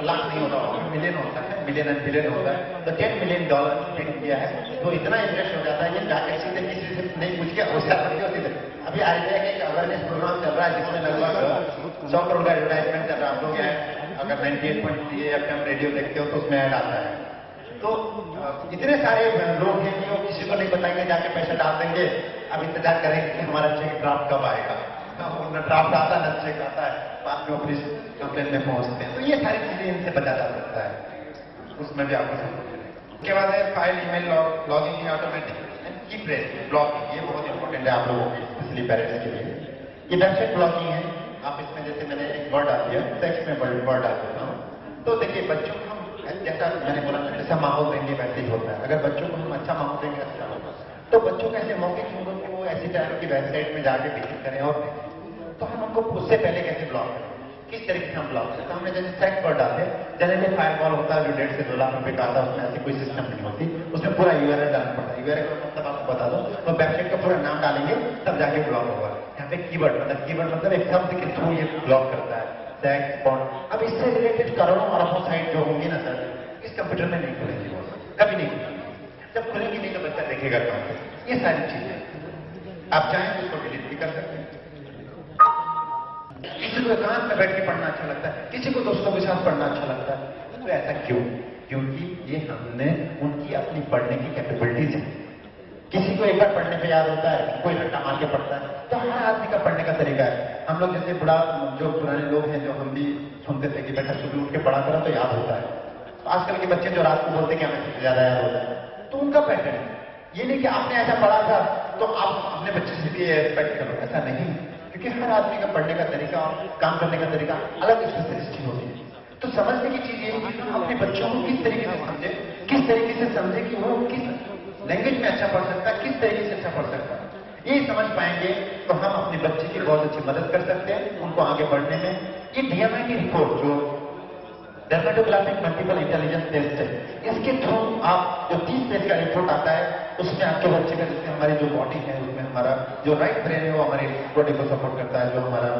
लाख नहीं होता, मिलियन होता है, मिलियन एंड बिलियन होता है, तो $10 मिलियन स्पेंड किया है, तो इतना इंटरेस्ट हो जाता है कि जाकर सीधे किसी से नहीं पूछ के होशियार बन गया सीधे। अभी आईटीआई का एक अवेयरनेस प्रोग्राम चल रहा है जिसमें लगभग 100 करोड़ का एडवर्टाइजमेंट चल रहा है। आप लोग अगर 98.3 FM रेडियो देखते हो तो उसमें ऐड आता है। तो इतने सारे लोग हैं कि वो किसी को नहीं बताएंगे, जाके पैसा डाल देंगे, अब इंतजार करेंगे कि हमारा चेक ड्राफ्ट कब आएगा, न ड्राफ्ट आता है न चेक आता है, बाद में पुलिस कंप्लेन में पहुंचते हैं। तो ये सारी चीजें इनसे बचा जा सकता है, उसमें भी आपको उसके बाद है फाइल ईमेल लॉगिंग की ऑटोमेटिक की प्रेस ब्लॉकिंग, ये बहुत इंपॉर्टेंट है आप लोगों के, स्पेशली पेरेंट्स के लिए। ये वेबसाइट ब्लॉकिंग है, आप इसमें जैसे मैंने एक वर्ड डाल दिया, टेक्स्ट में वर्ड डाल देता हूँ, तो देखिए बच्चों को हम जैसा मैंने बोला जैसा माहौल देंगे वैसे ही होता है। अगर बच्चों को हम अच्छा माहौल देंगे अच्छा होगा, तो बच्चों को ऐसे मौके क्यों कि वो ऐसी टाइप की वेबसाइट में जाके विजिट करें और तो हम उनको उससे पहले कैसे ब्लॉक करें, किस तरीके से हम ब्लॉक करें। तो हमने जैसे सेक्ट वर्ड डाले, जनरली फायरवॉल होता है जो 1.5 से 2 लाख रुपए का आता है, उसमें ऐसी कोई सिस्टम नहीं होती, उसमें पूरा यूआरएल डालना पड़ता है। यूआरएल का मतलब आपको बता दो, तो वेबसाइट का पूरा नाम डालेंगे तब जाके ब्लॉक होगा। यहाँ पे कीवर्ड मतलब एक शब्द के थ्रू ये ब्लॉक करता है, सेक्ट पॉन्ड। अब इससे रिलेटेड करोड़ों अरबों साइट जो होंगी ना सर, इस कंप्यूटर में नहीं खुलेंगी, वो कभी नहीं खुलेंगी। जब खुलेंगी नहीं तो बच्चा देखेगा कहाँ से। ये सारी चीजें आप चाहें तो उसको डिलीट भी कर सकते हैं। किसी को एकांत में बैठ के पढ़ना अच्छा लगता है, किसी को दोस्तों के साथ पढ़ना अच्छा लगता है, तो ऐसा क्यों? क्योंकि ये हमने उनकी अपनी पढ़ने की कैपेबिलिटीज है। किसी को एक बार पढ़ने पे याद होता है, कोई रट्टा मार के पढ़ता है, तो हर आदमी का पढ़ने का तरीका है। हम लोग जैसे जो पुराने लोग हैं, जो हम भी सुनते थे कि बेटा सुबह उठ के पढ़ा करो तो याद होता है। तो आजकल के बच्चे जो रात को बोलते क्या हमें सबसे ज्यादा याद होता है, तो उनका पैटर्न है। ये नहीं कि आपने ऐसा पढ़ा था तो आप अपने बच्चे से भी एक्सपेक्ट करो, ऐसा नहीं। क्योंकि हर आदमी का पढ़ने का तरीका और काम करने का तरीका अलग स्पेशलिस्ट होती है। तो समझने की चीज ये है कि हम अपने बच्चों को किस तरीके से समझे, किस तरीके से समझे कि वो किस लैंग्वेज में अच्छा पढ़ सकता है, किस तरीके से अच्छा पढ़ सकता है। ये समझ पाएंगे तो हम अपने बच्चे की बहुत अच्छी मदद कर सकते हैं उनको आगे बढ़ने में। ये डीएमआई की रिपोर्ट जो डर्मेटोग्राफिक मल्टीपल इंटेलिजेंस टेस्ट है, इसके थ्रू आप जो 30 पेज का रिपोर्ट आता है, उसमें आपके बच्चे का जैसे हमारी जो बॉडी है उसमें हमारा जो राइट ब्रेन है वो हमारी बॉडी को सपोर्ट करता है, जो हमारा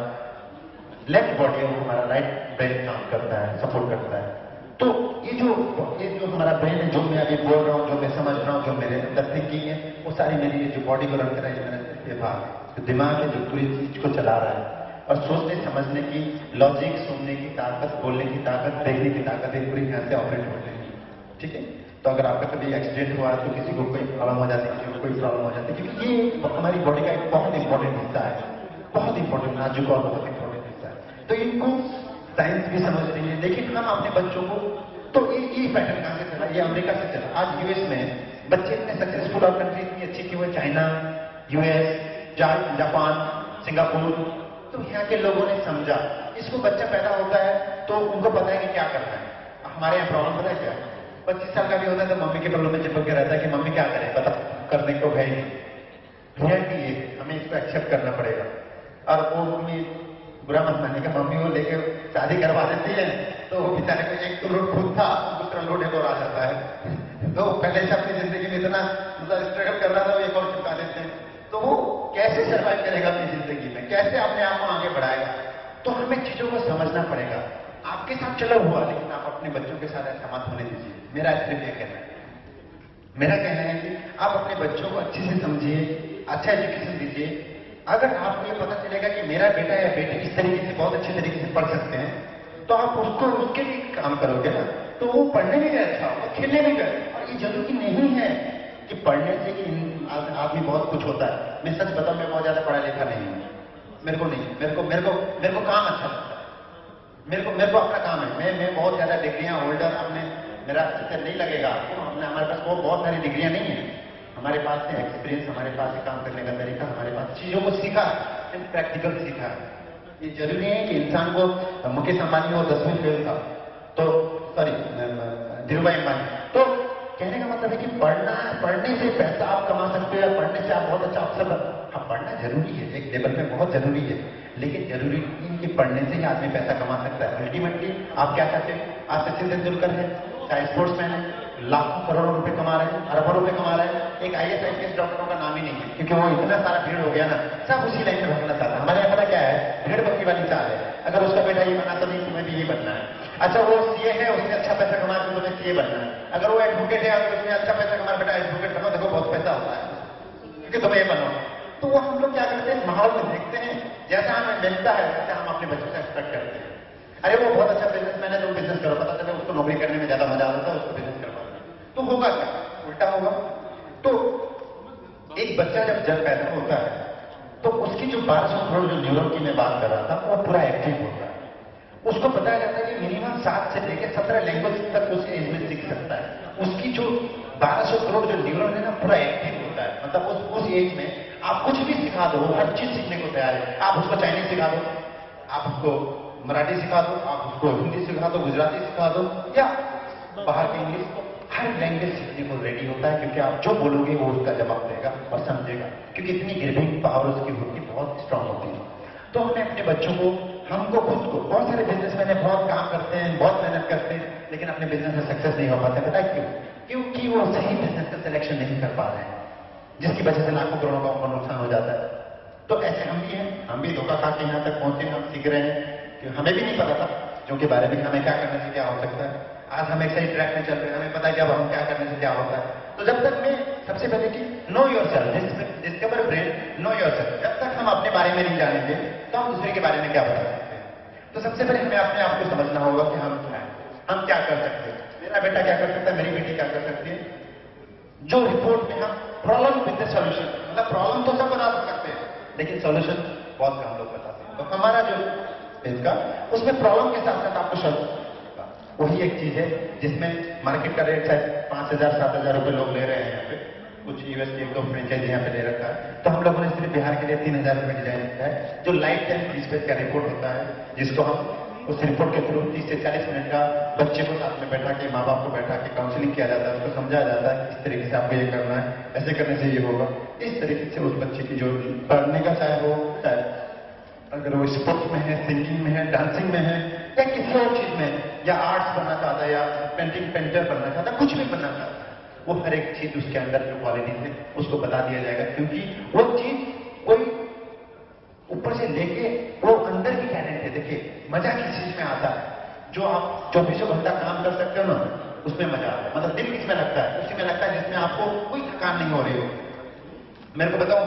लेफ्ट बॉडी है वो हमारा राइट ब्रेन काम करता है, सपोर्ट करता है। तो ये जो हमारा ब्रेन है, जो मैं अभी बोल रहा हूँ, जो मैं समझ रहा हूँ, जो मेरे अंदर थिंकिंग है, वो सारी मेरी जो बॉडी को रन कर रहा है, मेरा ये भाग है, जो दिमाग है जो पूरी चीज को चला रहा है। और सोचने समझने की, लॉजिक, सुनने की ताकत, बोलने की ताकत, देखने की ताकत एक पूरी यहाँ से ऑपरेट होती है। ठीक है, तो अगर आपका कभी एक्सीडेंट हुआ तो किसी को कोई प्रॉब्लम हो जाती है, किसी को कोई प्रॉब्लम हो जाती है, क्योंकि ये हमारी बॉडी का एक बहुत इंपॉर्टेंट हिस्सा है, बहुत इंपॉर्टेंट, नाजुक और बहुत इंपॉर्टेंट हिस्सा है। तो इनको साइंस भी समझ रही है, लेकिन हम अपने बच्चों को, तो ये पैटर्न कहां से चला? ये अमेरिका से चला। आज यूएस में बच्चे इतने सक्सेसफुल और कंट्री इतनी अच्छी क्यों है? China, US, Japan, Singapore. तो यहाँ के लोगों ने समझा, इसको बच्चा पैदा होता है तो उनको पता है कि क्या करना है। हमारे यहाँ प्रॉब्लम पता है क्या? 25 साल का भी होता है तो मम्मी के प्रॉब्लम में चिपक के रहता है कि मम्मी क्या करे, पता करने को है ही। रियलिटी ये हमें इसको एक्सेप्ट करना पड़ेगा। और वो मम्मी, बुरा मत मानिएगा, मम्मी वो लेके शादी करवा देती है तो वो बेचारे को एक तो लोड खुद था, दूसरा लोड एक और आ जाता है। तो पहले से अपनी जिंदगी में इतना स्ट्रगल कर रहा था, वो एक और चिपका देते हैं। तो वो कैसे सर्वाइव करेगा अपनी जिंदगी में, कैसे अपने आप को आगे बढ़ाएगा? तो हमें चीजों को समझना पड़ेगा। आपके साथ चला हुआ, लेकिन आप अपने बच्चों के साथ ऐसा मत होने दीजिए। मेरा सिर्फ ये कहना है, मेरा कहना है कि आप अपने बच्चों को अच्छे से समझिए, अच्छा एजुकेशन दीजिए। अगर आपको ये पता चलेगा कि मेरा बेटा या बेटी इस तरीके से बहुत अच्छे तरीके से पढ़ सकते हैं, तो आप उसको उसके लिए काम करोगे ना, तो वो पढ़ने में भी अच्छा होगा, खेलने में भी। और ये जरूरी नहीं है कि पढ़ने से कि आदमी बहुत कुछ होता है। मैं सच बताऊं, मैं बहुत ज्यादा पढ़ा लिखा नहीं हूं, मेरे को नहीं, मेरे को काम अच्छा लगता है, मेरे को अपना काम है। मैं बहुत ज्यादा डिग्रियां होल्डर, अपने मेरा अच्छे नहीं लगेगा आपको, हमारे पास वो बहुत सारी डिग्रियां नहीं है। हमारे पास है एक्सपीरियंस, हमारे पास है काम करने का तरीका, हमारे पास चीजों को सीखा, प्रैक्टिकल सीखा है। ये जरूरी है कि इंसान को, मुकेश अंबानी वो 10वीं फेल था, तो सॉरी धीरूभाई अंबानी, तो कहने का मतलब है कि पढ़ने से पैसा आप कमा सकते हो या पढ़ने से आप बहुत अच्छा अफसर हाँ, पढ़ना जरूरी है, एक लेवल में बहुत जरूरी है, लेकिन जरूरी नहीं कि पढ़ने से ही आदमी पैसा कमा सकता है। अल्टीमेटली आप क्या चाहते हैं? आप सचिन तेंदुलकर है, चाहे स्पोर्ट्समैन है, लाखों करोड़ों रुपए कमा रहे हैं, अरबों रुपए कमा रहे हैं, एक आईएएस आईपीएस डॉक्टरों का नाम ही नहीं है, क्योंकि वो इतना सारा भीड़ हो गया ना, सब उसी लाइन में भगना चाहता है। हमारे यहाँ पता क्या है, भेड़ बकरी वाली चाल है, अगर उसका बेटा ये बना तो नहीं तुम्हें भी ये बनना है। अच्छा वो सीए है, उसने अच्छा पैसा कमा तो तुम्हें सीए बनना है। अगर वो एडवोकेट है, अगर उसने अच्छा पैसा कमा, बेटा एडवोकेट कमा, देखो बहुत पैसा होता है, क्योंकि तुम्हें ये बनो। तो वो हम लोग क्या करते हैं, माहौल में देखते हैं, जैसा हमें मिलता है वैसे हम अपने बच्चों से एक्सपेक्ट करते हैं। अरे वो बहुत अच्छा बिजनेसमैन है, तुम बिजनेस करो, पता चले उसको नौकरी करने में ज्यादा मजा आता है, उसको बिजनेस करवाना, तो होगा क्या? उल्टा होगा। तो एक बच्चा जब पैदा होता है तो उसकी जो 1200 करोड़ जो न्यूरॉन की मैं बात कर रहा था वो पूरा एक्टिव होता है। उसको बताया जाता है कि मिनिमम 7 से लेकर 17 लैंग्वेज तक उस एज में सीख सकता है। उसकी जो 1200 करोड़ जो न्यूरॉन है ना पूरा एक्टिव होता है, मतलब उस एज में आप कुछ भी सिखा दो, हर चीज सीखने को तैयार है। आप उसको चाइनीज सिखा दो, आप उसको मराठी सिखा दो, आप उसको हिंदी सिखा दो, गुजराती सिखा दो, या बाहर की इंग्लिश, हर लैंग्वेज सीखने को रेडी होता है, क्योंकि आप जो बोलोगे वो उसका जवाब देगा और समझेगा, क्योंकि इतनी ग्रिपिंग पावर उसकी होती बहुत स्ट्रांग होती है। तो हमें अपने बच्चों को, हमको खुद को, बहुत सारे बिजनेसमैन बहुत काम करते हैं, बहुत मेहनत करते हैं, लेकिन अपने बिजनेस में सक्सेस नहीं हो पाते। पता है क्यों? क्योंकि वो सही बिजनेस का सिलेक्शन नहीं कर पा रहे हैं, जिसकी वजह से लाखों करोड़ों का उनको नुकसान हो जाता है। तो ऐसे हम भी हैं, हम भी धोखा खा के यहाँ तक पहुंचे, हम सीख रहे हैं कि हमें भी नहीं पता था जो के बारे में हमें क्या करने से क्या हो सकता है। आज हम एक सही ट्रैक में चल रहे हैं, हमें पता है कि अब हम क्या करने से क्या होता है। तो जब तक मैं सबसे पहले कि know your self, discover brain, know your self, जब तक हम अपने बारे में नहीं जानेंगे तो हम दूसरे के बारे में क्या बता सकते हैं। तो सबसे पहले हमें अपने आप को समझना होगा कि हम क्या है, हम क्या कर सकते हैं, मेरा बेटा क्या कर सकता है, मेरी बेटी क्या कर सकती है। जो रिपोर्ट में हम प्रॉब्लम विद द सॉल्यूशन, मतलब प्रॉब्लम तो सब बता सकते हैं लेकिन सॉल्यूशन बहुत कम लोग बताते हैं। तो हमारा जो इसका उसमें प्रॉब्लम के साथ साथ आपको सॉल्यूशन, वही एक चीज है जिसमें मार्केट का रेट शायद 5,000 7,000 रुपए लोग ले रहे हैं। यहाँ पे कुछ यूएस की 1-2 फ्रेंचाइज यहाँ पे ले रखा है, तो हम लोगों ने सिर्फ बिहार के लिए 3,000 रुपए डिजाइन किया है, जो लाइफ टाइम फीस का रिपोर्ट होता है, जिसको हम उस रिपोर्ट के थ्रू 30 से 40 मिनट का बच्चे को साथ में बैठा के, माँ बाप को बैठा के काउंसलिंग किया जाता है, उसको समझाया जाता है इस तरीके से आपको ये करना है, ऐसे करने से ये होगा। इस तरीके से उस बच्चे की जो पढ़ने का चाहे वो, अगर वो स्पोर्ट्स में है, सिंगिंग में है, डांसिंग में है, या किसी और चीज में, या आर्ट्स बनना चाहता है, या पेंटर बनना चाहता है, कुछ भी बनना चाहता है, वो हर एक चीज उसके अंदर जो क्वालिटी है उसको बता दिया जाएगा, क्योंकि वो चीज कोई ऊपर से लेके वो अंदर की टैलेंट है। देखिए मजा किस चीज में आता है, जो आप 24 घंटा काम कर सकते हो ना, उसमें मजा आता है। मतलब दिल किसमें लगता है, उसी में लगता है जिसमें आपको कोई थकान नहीं हो रही हो। मेरे को बताऊं,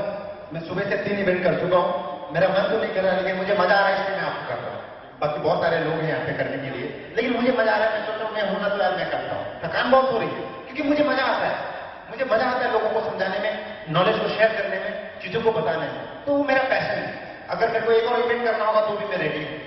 मैं सुबह से 3 इवेंट कर चुका हूं, मेरा मन तो नहीं कर रहा, लेकिन मुझे मजा आ रहा है इसलिए मैं आपको कर रहा हूं। बाकी बहुत सारे लोग हैं यहाँ पे करने के लिए, लेकिन मुझे मजा आ रहा है, मैं सोच रहा हूं मैं होना तो यार मैं करता हूं। थकान बहुत हो रही है क्योंकि मुझे मजा आता है, मुझे मजा आता है लोगों को समझाने में, नॉलेज को शेयर करने में, चीजों को बताने में, तो वो मेरा पैशन है। अगर मेरे को एक और इवेंट करना होगा तो भी मैं रेडी हूं।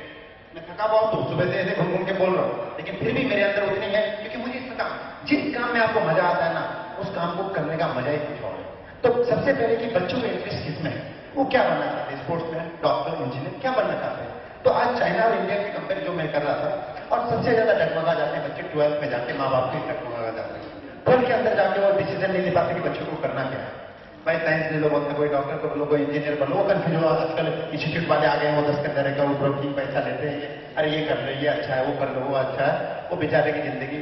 मैं थका बहुत हूं, सुबह से ऐसे घूम घूम के बोल रहा हूं, लेकिन फिर भी मेरे अंदर उतनी है, क्योंकि मुझे इस काम, जिस काम में आपको मजा आता है ना, उस काम को करने का मजा ही कुछ और है। तो सबसे पहले कि बच्चों का इंटरेस्ट किसमें है, वो क्या बनना चाहते हैं, स्पोर्ट्स में, डॉक्टर, इंजीनियर, क्या बनना चाहते हैं। तो आज चाइना और इंडिया की कंपेयर जो मैं कर रहा था, और सबसे ज्यादा डगमगा जाते हैं बच्चे 12th में जाके, माँ बाप के डगमगा जाते हैं, 12th के अंदर जाके वो डिसीजन नहीं ले पाते कि बच्चों को करना क्या है। भाई साइंस ले लो, बोलते कोई डॉक्टर को बोलो, कोई इंजीनियर बनो, वो कंफ्यूज हो। आजकल इंस्टीट्यूट वाले आ गए हैं, वो 10 के अंदर का वो ब्रोकिंग पैसा लेते हैं, अरे ये कर लो, ये अच्छा है, वो कर लो, वो अच्छा है। वो बेचारे की जिंदगी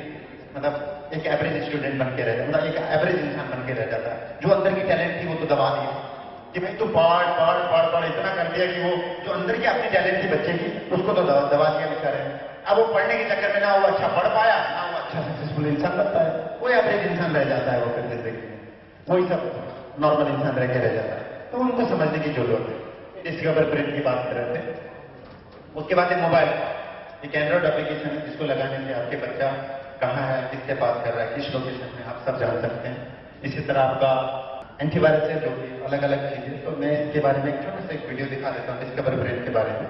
मतलब एक एवरेज स्टूडेंट बन के रह जाता, मतलब एक एवरेज इंसान बन के रह जाता है। जो अंदर की टैलेंट थी वो तो दबा दी कि भाई तू पढ़ इतना कर दिया कि वो जो अंदर की अपनी टैलेंट थी बच्चे की, उसको तो दबा दिया बेचारे। अब वो पढ़ने के चक्कर में ना वो अच्छा पढ़ पाया, ना वो अच्छा सक्सेसफुल इंसान बनता है, वो एवरेज इंसान रह जाता है। वो फिर जिंदगी में वही सब नॉर्मल इंसान रह के रह जाता है। तो उनको समझने की जरूरत है। डिस्कवर ब्रेन की बात कर रहे थे। उसके बाद एक मोबाइल, एक एंड्रॉइड एप्लीकेशन है जिसको लगाने से आपके बच्चा कहाँ है, किससे बात कर रहा है, किस लोकेशन में, आप सब जान सकते हैं। इसी तरह आपका एंटीवायरस है, जो कि अलग अलग चीजें। तो मैं इसके बारे में एक छोटा सा एक वीडियो दिखा देता हूँ डिस्कवर ब्रेन के बारे में,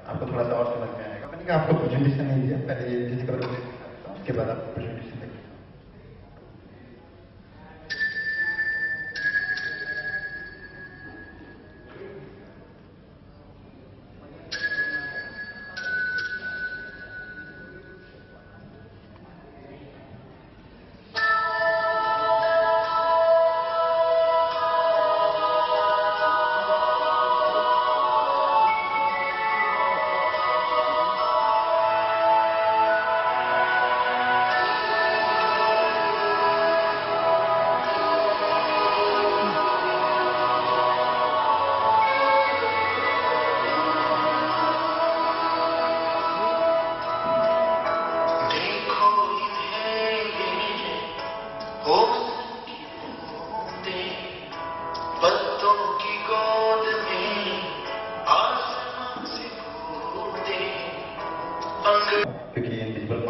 आपको थोड़ा सा और समझ में आएगा। मैंने कहा आपको प्रेजेंटेशन नहीं दिया, पहले ये डिस्कवर ब्रेन दिखाता हूँ, उसके बाद आपको प्रेजेंटेशन देखिए।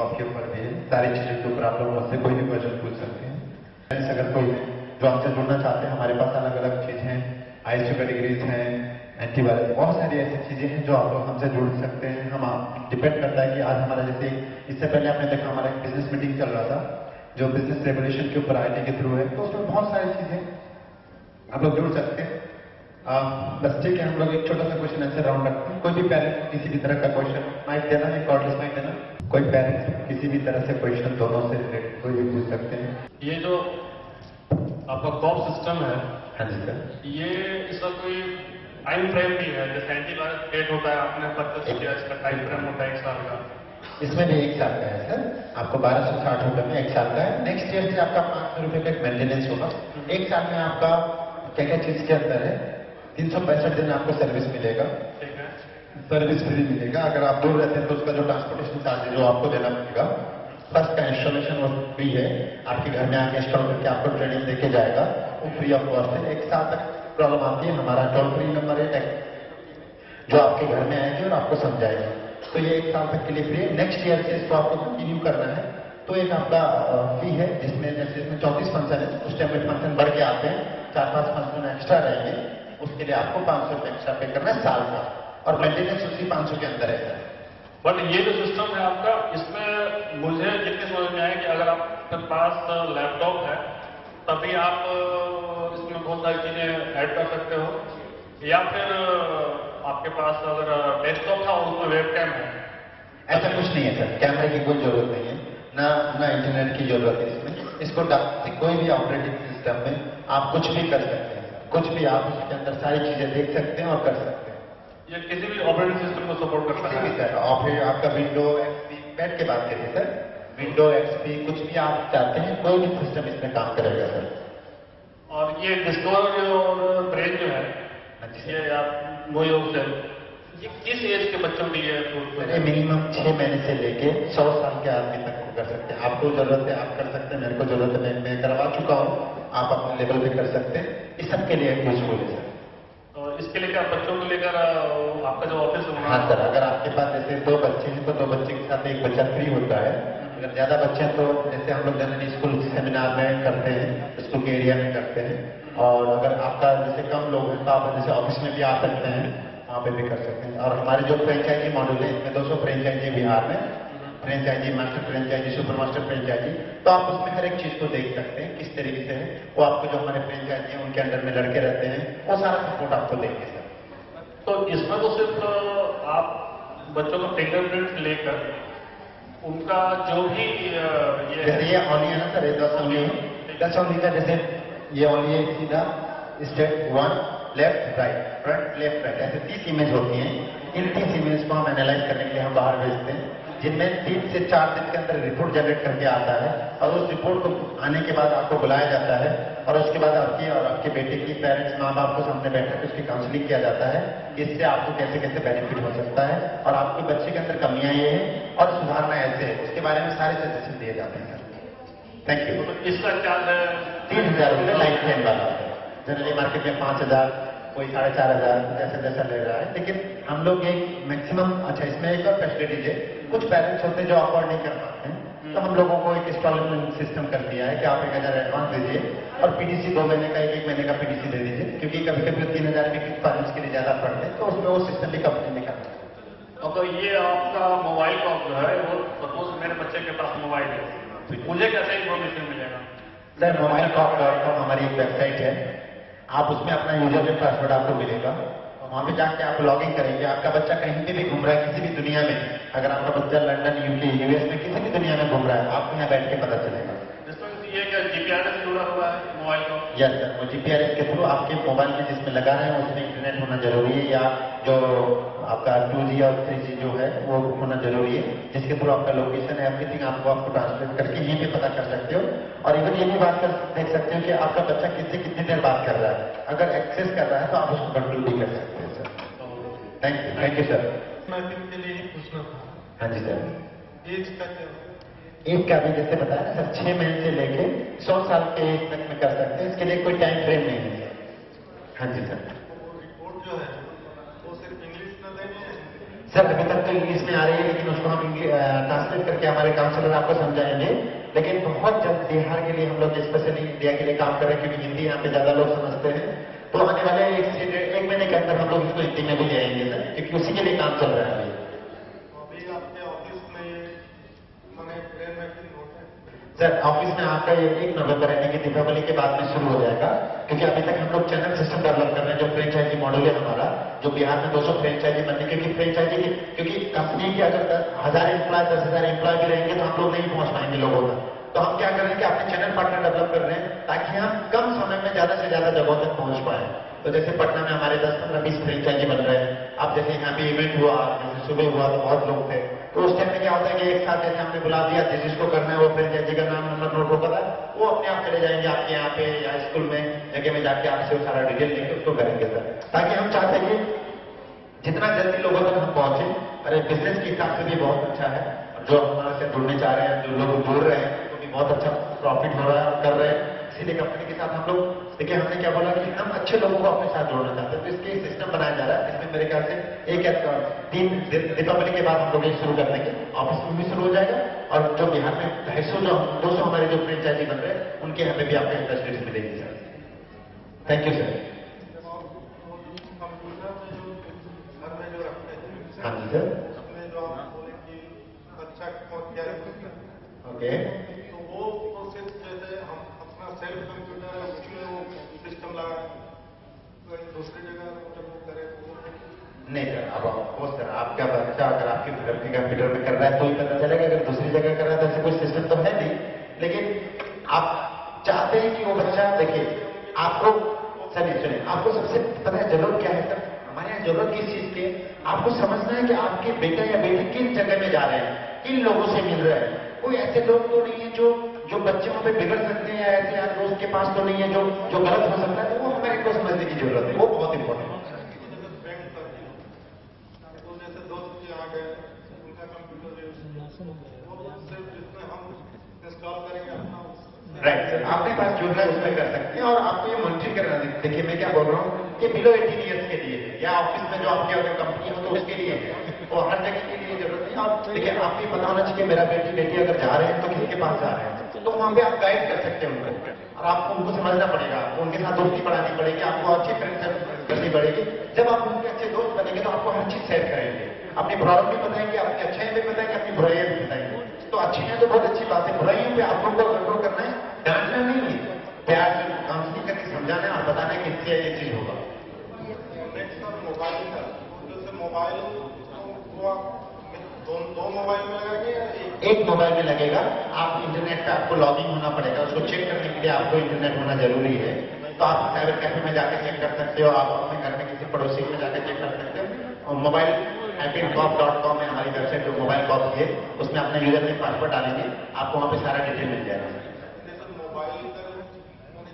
आपके ऊपर भी है, सारी चीज़ों के ऊपर आप लोग मुझसे कोई भी क्वेश्चन पूछ सकते हैं। अगर कोई जो हमसे जुड़ना चाहते हैं, हमारे पास अलग अलग चीज़ें हैं, ICU कैटेगरीज हैं, एंटीवायरस, बहुत सारी ऐसी चीज़ें हैं जो आप लोग हमसे जुड़ सकते हैं। हम डिपेंड करता है कि आज हमारा जैसे इससे पहले आपने देखा हमारा एक बिजनेस मीटिंग चल रहा था जो बिजनेस रेवोल्यूशन के ऊपर IT के थ्रू है, तो उसमें बहुत सारी चीज़ें आप लोग जुड़ सकते हैं। बस ठीक है, हम लोग एक छोटा सा क्वेश्चन आंसर राउंड रखते हैं। कोई भी पेरेंट किसी भी तरह का क्वेश्चन माइक देना, एक कॉर्डलेस माइक देना, कोई पेरेंट किसी भी तरह से क्वेश्चन दोनों से रिलेटेड कोई भी पूछ सकते हैं। ये जो आपका कॉप सिस्टम है, हाँ जी सर। ये इसका कोई टाइम फ्रेम भी है? जैसे एंटीवायरस डेट होता है, आपने परचेस किया, इसका टाइम फ्रेम होता है 1 साल का। इसमें भी 1 साल का है सर, आपको 1260 रुपए में 1 साल का है। नेक्स्ट ईयर से आपका 500 रुपए का एक मेंटेनेंस होगा। 1 साल में आपका क्या क्या चीज के अंदर है, 365 दिन आपको सर्विस मिलेगा, ठीक है। सर्विस फ्री मिलेगा। अगर आप दूर रहते हैं तो उसका जो ट्रांसपोर्टेशन चार्ज है जो आपको देना पड़ेगा। फर्स्ट का इंस्टॉलेशन वो फ्री है, आपके घर में आके इंस्टॉल करके आपको ट्रेनिंग देके जाएगा, वो फ्री ऑफ कॉस्ट है। 1 साल तक प्रॉब्लम आती है, हमारा टोल फ्री नंबर है जो आपके घर में आएगी और आपको समझाएगी। तो ये 1 साल तक के लिए फ्री है। नेक्स्ट ईयर से इसको आपको कंटिन्यू करना है तो एक आपका फी है, जिसमें जैसे इसमें 34 फंक्शन है, उस टाइम में फंक्शन बढ़ के आते हैं, 4-5 फंक्शन एक्स्ट्रा रहेंगे, उसके लिए आपको 500 रुपये एक्स्ट्रा पे करना है साल का, और मेंटेनेंस उसी 500 के अंदर है। बट ये जो सिस्टम है आपका, इसमें मुझे जितनी समझ में आया कि अगर आपके पास लैपटॉप है तभी आप इसमें बहुत सारी चीजें ऐड कर सकते हो, या फिर आपके पास अगर डेस्कटॉप था और उसमें वेबकैम है। ऐसा कुछ नहीं है सर, कैमरे की कोई जरूरत नहीं है, ना इंटरनेट की जरूरत है इसमें। इसको कोई भी ऑपरेटिंग सिस्टम में आप कुछ भी कर सकते हैं, कुछ भी आप उसके अंदर सारी चीजें देख सकते हैं और कर सकते हैं। ये किसी भी ऑपरेटिंग सिस्टम को सपोर्ट करता है सर। आपका विंडो XP बैठ के बात करिए सर, विंडो XP कुछ भी आप चाहते हैं, कोई भी सिस्टम इसमें काम करेगा सर। और ये डिस्कवर और ब्रेन जो है, ये आप मोयो से ये किस एज के बच्चों के लिए ये मिनिमम 6 महीने से लेके 100 साल के आदमी तक को कर सकते हैं। आपको जरूरत है आप कर सकते हैं, मेरे को जरूरत है मैं करवा चुका हूँ, आप अपने लेवल पे कर सकते हैं। इस सब के लिए यूजफुल है सर। तो इसके लिए क्या बच्चों को लेकर आपका जो ऑफिस है? हाँ सर, अगर आपके पास जैसे 2 बच्चे हैं तो 2 बच्चे के साथ एक बच्चा फ्री होता है। अगर ज्यादा बच्चे हैं तो जैसे हम लोग जनरली स्कूल सेमिनार में करते हैं, स्कूल के एरिया में करते हैं, और अगर आपका जैसे कम लोग हैं तो आप जैसे ऑफिस में भी आ सकते हैं, वहाँ पे भी कर सकते हैं। और हमारे जो फ्रेंचाइजी मॉडल है, इसमें 200 फ्रेंचाइजी बिहार में, franchisee, master franchisee, super master franchisee, तो आप उसमें हर एक चीज को देख सकते हैं किस तरीके से है। वो आपको जो हमारे फ्रेंचाइजी हैं उनके अंडर में लड़के रहते हैं, वो सारा सपोर्ट आपको देंगे सर। तो इसमें तो सिर्फ आप बच्चों का फिंगरप्रिंट लेकर उनका जो भी ये जैसे ये ऑनली है ना सर, ये 10 ऑनली का, जैसे ये ऑनली है सीधा step 1 left right, front left right, ऐसे 30 इमेज होती हैं। इन 30 इमेज को हम एनालाइज करने के लिए हम बाहर भेजते हैं, जिनमें 3 से 4 दिन के अंदर रिपोर्ट जनरेट करके आता है, और उस रिपोर्ट को आने के बाद आपको बुलाया जाता है, और उसके बाद आपकी और आपके बेटे की पेरेंट्स माँ बाप को सामने बैठा के उसकी काउंसलिंग किया जाता है, इससे आपको कैसे कैसे बेनिफिट हो सकता है, और आपके बच्चे के अंदर कमियां ये है और सुधारना ऐसे है, उसके बारे में सारे सजेशन दिए जाते हैं सर। Thank you. तो इसका चार्ज है 3000 रुपये लाइफ टाइम वाला है। जनरली मार्केट में 5000, कोई 4500, जैसा जैसा ले रहा है, लेकिन हम लोग एक मैक्सिमम, अच्छा इसमें एक और फैसिलिटीज है, कुछ पेरेंट्स होते हैं जो अफोर्ड नहीं कर पाते हैं, तो हम लोगों को एक इंस्टॉलमेंट सिस्टम कर दिया है कि आप 1000 एडवांस दीजिए और PDC 2 महीने का, 1 महीने का PDC दे दीजिए, क्योंकि कभी कभी 3000 में किस पेरेंट्स के लिए ज्यादा पड़ते हैं, तो उसमें वो सिस्टम भी कंपनी में करता है। तो ये आपका मोबाइल कॉप जो है, वो सपोज मेरे बच्चे के पास मोबाइल है, मुझे कैसे इन्फॉर्मेशन मिलेगा? सर mobilecop.com हमारी एक वेबसाइट है, आप उसमें अपना यूजर नेम पासवर्ड आपको मिलेगा, वहाँ पे जाके आप लॉगिन करेंगे। आपका बच्चा कहीं पे भी घूम रहा है किसी भी दुनिया में, अगर आपका बच्चा लंदन, UK, US में किसी भी दुनिया में घूम रहा है, आपको यहाँ बैठ के पता चलेगा। ये क्या GPRS जुड़ा हुआ है मोबाइल का? यस सर, वो GPRS के थ्रू आपके मोबाइल में जिसमें लगा रहे हैं उसमें इंटरनेट होना जरूरी है, या जो आपका 2G और 3G जो है वो होना जरूरी है, जिसके थ्रू आपका लोकेशन है, एवरीथिंग आपको ट्रांसलेट करके यहीं पे पता कर सकते हो। और इवन ये भी बात कर देख सकते हो कि आपका बच्चा किससे कितनी देर बात कर रहा है, अगर एक्सेस कर रहा है तो आप उसको कंट्रोल भी कर सकते हैं sir. Thank you sir. Marketing के लिए ही पूछना था। हाँ जी सर। एज का क्या? एज का भी जैसे बताया ना सर, 6 महीने से लेके 100 साल के एज तक में कर सकते हैं, इसके लिए कोई टाइम फ्रेम नहीं है सर। हाँ जी सर। रिपोर्ट जो है वो सिर्फ इंग्लिश में देनी है? सर अभी तक तो इंग्लिश में आ रही है, लेकिन उसको हम ट्रांसलेट करके हमारे काउंसलर आपको समझाएंगे। लेकिन बहुत जल्द बिहार के लिए हम लोग स्पेशली इंडिया के लिए काम कर रहे हैं, क्योंकि हिंदी यहाँ पे ज्यादा लोग समझते हैं। तो आने वाले 1 महीने के अंदर हम लोग इसको हिंदी में भी ले आएंगे सर, क्योंकि उसी के लिए काम चल रहा है अभी। आपके ऑफिस में मैंने ट्रेन में सर ऑफिस में आपका ये 1 नवंबर यानी कि दीपावली के बाद में शुरू हो जाएगा, क्योंकि अभी तक हम लोग चैनल सिस्टम डेवलप कर रहे हैं, जो फ्रेंचाइजी मॉडल है हमारा, जो बिहार में 200 फ्रेंचाइजी बनने, क्योंकि फ्रेंचाइजी की क्योंकि कंपनी की अगर 1000 एम्प्लॉय 10,000 एम्प्लॉय भी रहेंगे तो हम लोग नहीं पहुंच पाएंगे लोगों तक। तो हम क्या कर रहे हैं कि अपने चैनल पार्टनर डेवलप कर रहे हैं, ताकि हम कम समय में ज्यादा से ज्यादा जगहों तक पहुंच पाए। तो जैसे पटना में हमारे 10, 15, 20 फ्रेंचाइजी बन रहे हैं। अब जैसे यहाँ पे इवेंट हुआ, जैसे सुबह हुआ तो बहुत लोग थे, तो उस टाइम में क्या होता है कि एक साथ जैसे हमने बुला दिया, जिसको करना है वो फ्रेंचाइजी का नाम नंबर नोट होगा, वो अपने आप चले जाएंगे आपके यहाँ पे या स्कूल में जगह में जाके आपसे वो सारा डिटेल लेके उसको करेंगे सर। ताकि हम चाहते हैं कि जितना जल्दी लोगों तक हम पहुंचे। अरे बिजनेस के हिसाब से भी बहुत अच्छा है, जो हमारे से जुड़ने चाह रहे हैं, जो लोग जुड़ रहे हैं, तो भी बहुत अच्छा प्रॉफिट हो रहा है, कर रहे हैं। इसीलिए कंपनी के साथ हम लोग देखिए, हमने क्या बोला कि हम अच्छे लोगों को अपने साथ जोड़ना चाहते हैं, तो इसके सिस्टम बनाया जा रहा है। इसमें मेरे ख्याल से 3 दीपावली के बाद हम लोग ये शुरू कर देंगे, ऑफिस में भी शुरू हो जाएगा। और जो बिहार में 250 हमारे जो फ्रेंचाइजी बन रहे हैं, उनके यहाँ पे भी आपको इंडस्ट्रीज मिलेगी सर। Thank you sir. घर में जो रखते हैं, हाँ जी सर। उसमें जो आप बोले कि अच्छा क्या ओके, तो वो प्रोसेस जैसे हम अपना सेल्फ कंप्यूटर है उसमें वो सिस्टम लगा दूसरी जगह जब वो करे तो नहीं सर, अब वो सर आपका बच्चा अगर आपके घर के कंप्यूटर में कर रहा है तो ही पता चलेगा, अगर दूसरी जगह कर रहा है तो ऐसे कोई सिस्टम तो है नहीं। लेकिन आप चाहते हैं कि वो बच्चा देखिए, आपको सुनिए, आपको सबसे पता है जरूरत क्या है सर? हमारे यहाँ जरूरत किस चीज की है? आपको समझना है कि आपके बेटा या बेटी किन जगह में जा रहे हैं, किन लोगों से मिल रहे हैं। कोई ऐसे लोग तो नहीं है जो बच्चे वहां पे बिगड़ सकते हैं, या ऐसे यार दोस्त के पास तो नहीं है जो गलत हो सकता है। तो वो हमारे को समझने की जरूरत है, वो बहुत इंपॉर्टेंट है। तो जैसे दोस्त के आ गए उनका कंप्यूटर सिर्फ जिसमें हम इंस्टॉल करेंगे अपना राइट सर, आपके पास जो है उसमें कर सकते हैं। और आपको ये मॉनिटर करना, देखिए मैं क्या बोल रहा हूँ कि बिलो 18 ईयर्स के लिए या ऑफिस में जो आपकी अगर कंपनी हो तो उसके लिए है, वो हर जगह के लिए जरूरत नहीं। आप देखिए, आपको ये पता होना चाहिए कि मेरा बेटी अगर जा रहे हैं तो किसके पास जा रहे हैं, तो वहां पे आप गाइड कर सकते हैं उनको। और आपको उनको समझना पड़ेगा, आपको उनके साथ दोस्ती बढ़ानी पड़ेगी, आपको अच्छी फ्रेंडशिप करनी पड़ेगी। जब आप उनके अच्छे दोस्त बनेंगे तो आपको हर चीज शेयर करेंगे, अपनी प्रॉब्लम भी बताएंगे, अपनी अच्छाइयां भी बताएंगे, अपनी बुराइयां भी बताएंगे। तो अच्छाइयां तो बहुत अच्छी बात है, बुराइयों पे आप लोगों को कंट्रोल करना है, डांटना नहीं है, प्यार से काउंसलिंग करके समझाना है और बताना है कि इससे ये चीज होगा। मोबाइल का जैसे मोबाइल वो दो मोबाइल में लगाएंगे, एक मोबाइल में लगेगा। आप इंटरनेट पे आपको लॉगिन होना पड़ेगा, उसको चेक करने के लिए आपको इंटरनेट होना जरूरी है। तो आप साइबर कैफे में जाकर चेक कर सकते हो, आप अपने घर में किसी पड़ोसी में जाकर चेक कर सकते हो। और मोबाइल happycop.com है हमारी वेबसाइट, जो मोबाइल कॉप की है, उसमें अपना यूजर नेम पासवर्ड डालेंगे, आपको वहां पे सारा डिटेल मिल जाएगा। जैसे मोबाइल का